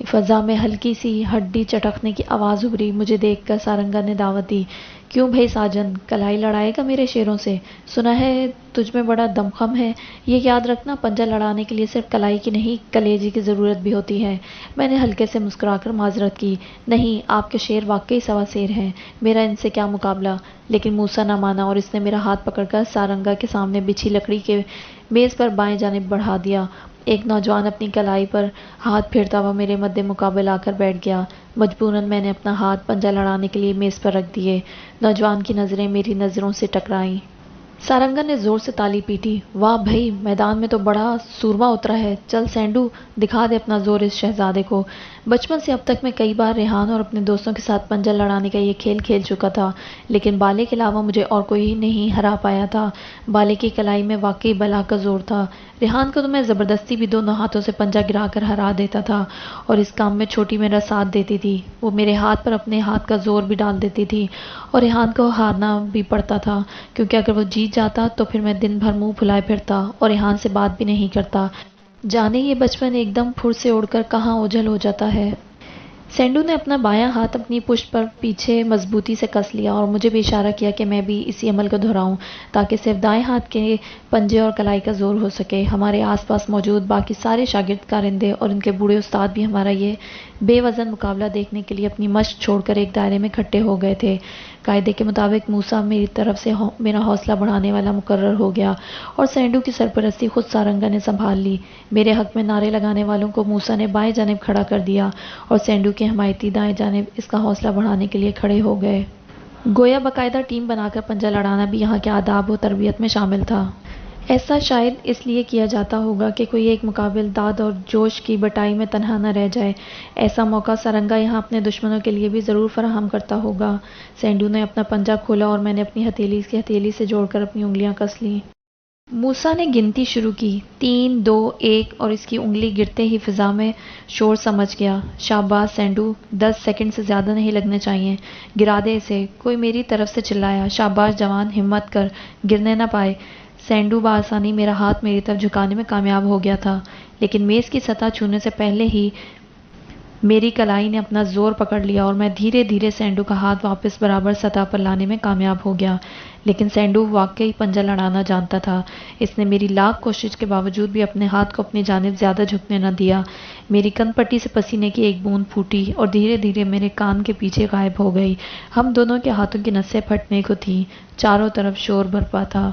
فضا میں ہلکی سی ہڈی چٹکنے کی آواز ابھری۔ مجھے دیکھ کر سارنگا نے دعوت دی، کیوں بھائی ساجن، کلائی لڑائے گا میرے شیروں سے؟ سنا ہے تجھ میں بڑا دمخم ہے۔ یہ یاد رکھنا، پنجہ لڑانے کے لیے صرف کلائی کی نہیں کلیجے کی ضرورت بھی ہوتی ہے۔ میں نے ہلکے سے مسکرا کر معذرت کی، نہیں، آپ کے شیر واقعی سوا شیر ہیں، میرا ان سے کیا مقابلہ؟ لیکن موسیٰ نہ مانا اور اس نے میرا ہاتھ پکڑ کر سارنگا کے سامنے بچھی لکڑی کے میز پر بائیں جانب بڑھا دیا۔ ایک نوجوان اپنی کلائی پر ہاتھ پھیرتا ہوا میرے مد مقابل آ کر بیٹھ گیا۔ مجبوراً میں نے اپنا ہاتھ پنجہ لڑانے کے لیے میز پر رکھ دیے۔ نوجوان کی نظریں میری نظروں سے ٹکرائیں۔ سارنگا نے زور سے تالی پیٹی، واہ بھائی، میدان میں تو بڑا سورما اترا ہے، چل سینڈو، دکھا دے اپنا زور اس شہزادے کو۔ بچپن سے اب تک میں کئی بار ریحان اور اپنے دوستوں کے ساتھ پنجہ لڑانے کا یہ کھیل کھیل چکا تھا، لیکن بالے کے علاوہ مجھے اور کوئی نہیں ہرا پایا تھا۔ بالے کی کلائی میں واقعی بلا کا زور تھا۔ ریحان کو تو میں زبردستی بھی دونوں ہاتھوں سے پنجہ گرا کر ہرا دیتا تھا اور اس کام میں چھوٹی میرا ساتھ دیتی تھی۔ وہ میرے ہاتھ پر اپنے ہاتھ کا زور بھی ڈال دیتی تھی اور ریحان کو ہارنا بھی پڑتا تھا، کیونکہ اگر وہ جیت جاتا تو پھر میں دن بھر منہ پھلائے پھرتا اور ریحان سے بات بھی نہیں کرتا۔ جانے یہ بچپن ایک دم پھر سے اڑ کر کہاں اوجھل ہو جاتا ہے۔ سینڈو نے اپنا بایاں ہاتھ اپنی پشت پر پیچھے مضبوطی سے کس لیا اور مجھے بھی اشارہ کیا کہ میں بھی اسی عمل کو دہراؤں تاکہ صرف دائیں ہاتھ کے پنجے اور کلائی کا زور ہو سکے۔ ہمارے آس پاس موجود باقی سارے شاگرد کارندے اور ان کے بوڑھے استاد بھی ہمارا یہ بے وزن مقابلہ دیکھنے کے لیے اپنی مشق چھوڑ کر ایک دائرے میں اکٹھے ہو گئے تھے۔ قاعدے کے مطابق موسیٰ میری طرف سے میرا حوصلہ بڑھانے والا مقرر ہو گیا اور سینڈو کی سرپرستی خود سارنگا نے سنبھال لی۔ میرے حق میں نعرے لگانے والوں کو موسیٰ نے بائیں جانب کھڑا کر دیا اور سینڈو کے حمایتی دائیں جانب اس کا حوصلہ بڑھانے کے لیے کھڑے ہو گئے۔ گویا باقاعدہ ٹیم بنا کر پنجہ لڑانا بھی یہاں کے آداب و تربیت میں شامل تھا۔ ایسا شاید اس لیے کیا جاتا ہوگا کہ کوئی ایک مقابل داد اور جوش کی بٹائی میں تنہا نہ رہ جائے۔ ایسا موقع سارنگا یہاں اپنے دشمنوں کے لیے بھی ضرور فراہم کرتا ہوگا۔ سینڈو نے اپنا پنجہ کھولا اور میں نے اپنی ہتھیلی سے جوڑ کر اپنی انگلیاں کس لیں۔ موسیٰ نے گنتی شروع کی، 3، 2، 1 اور اس کی انگلی گرتے ہی فضا میں شور سمجھ گیا۔ شاباش سینڈو، 10 سیکنڈ سے زیادہ نہیں لگنے چاہیے، گرا دے اسے، کوئی میری طرف سے چلایا۔ شاباش جوان، ہمت کر، گرنے نہ پائے۔ سینڈو بآسانی میرا ہاتھ میری طرف جھکانے میں کامیاب ہو گیا تھا، لیکن میز کی سطح چھونے سے پہلے ہی میری کلائی نے اپنا زور پکڑ لیا اور میں دھیرے دھیرے سینڈو کا ہاتھ واپس برابر سطح پر لانے میں کامیاب ہو گیا۔ لیکن سینڈو واقعی پنجہ لڑانا جانتا تھا۔ اس نے میری لاکھ کوشش کے باوجود بھی اپنے ہاتھ کو اپنی جانب زیادہ جھکنے نہ دیا۔ میری کن پٹی سے پسینے کی ایک بوند پھوٹی اور دھیرے دھیرے میرے کان کے پیچھے غائب ہو گئی۔ ہم دونوں کے ہاتھوں کی نسیں پھٹنے کو تھیں، چاروں طرف شور برپا تھا۔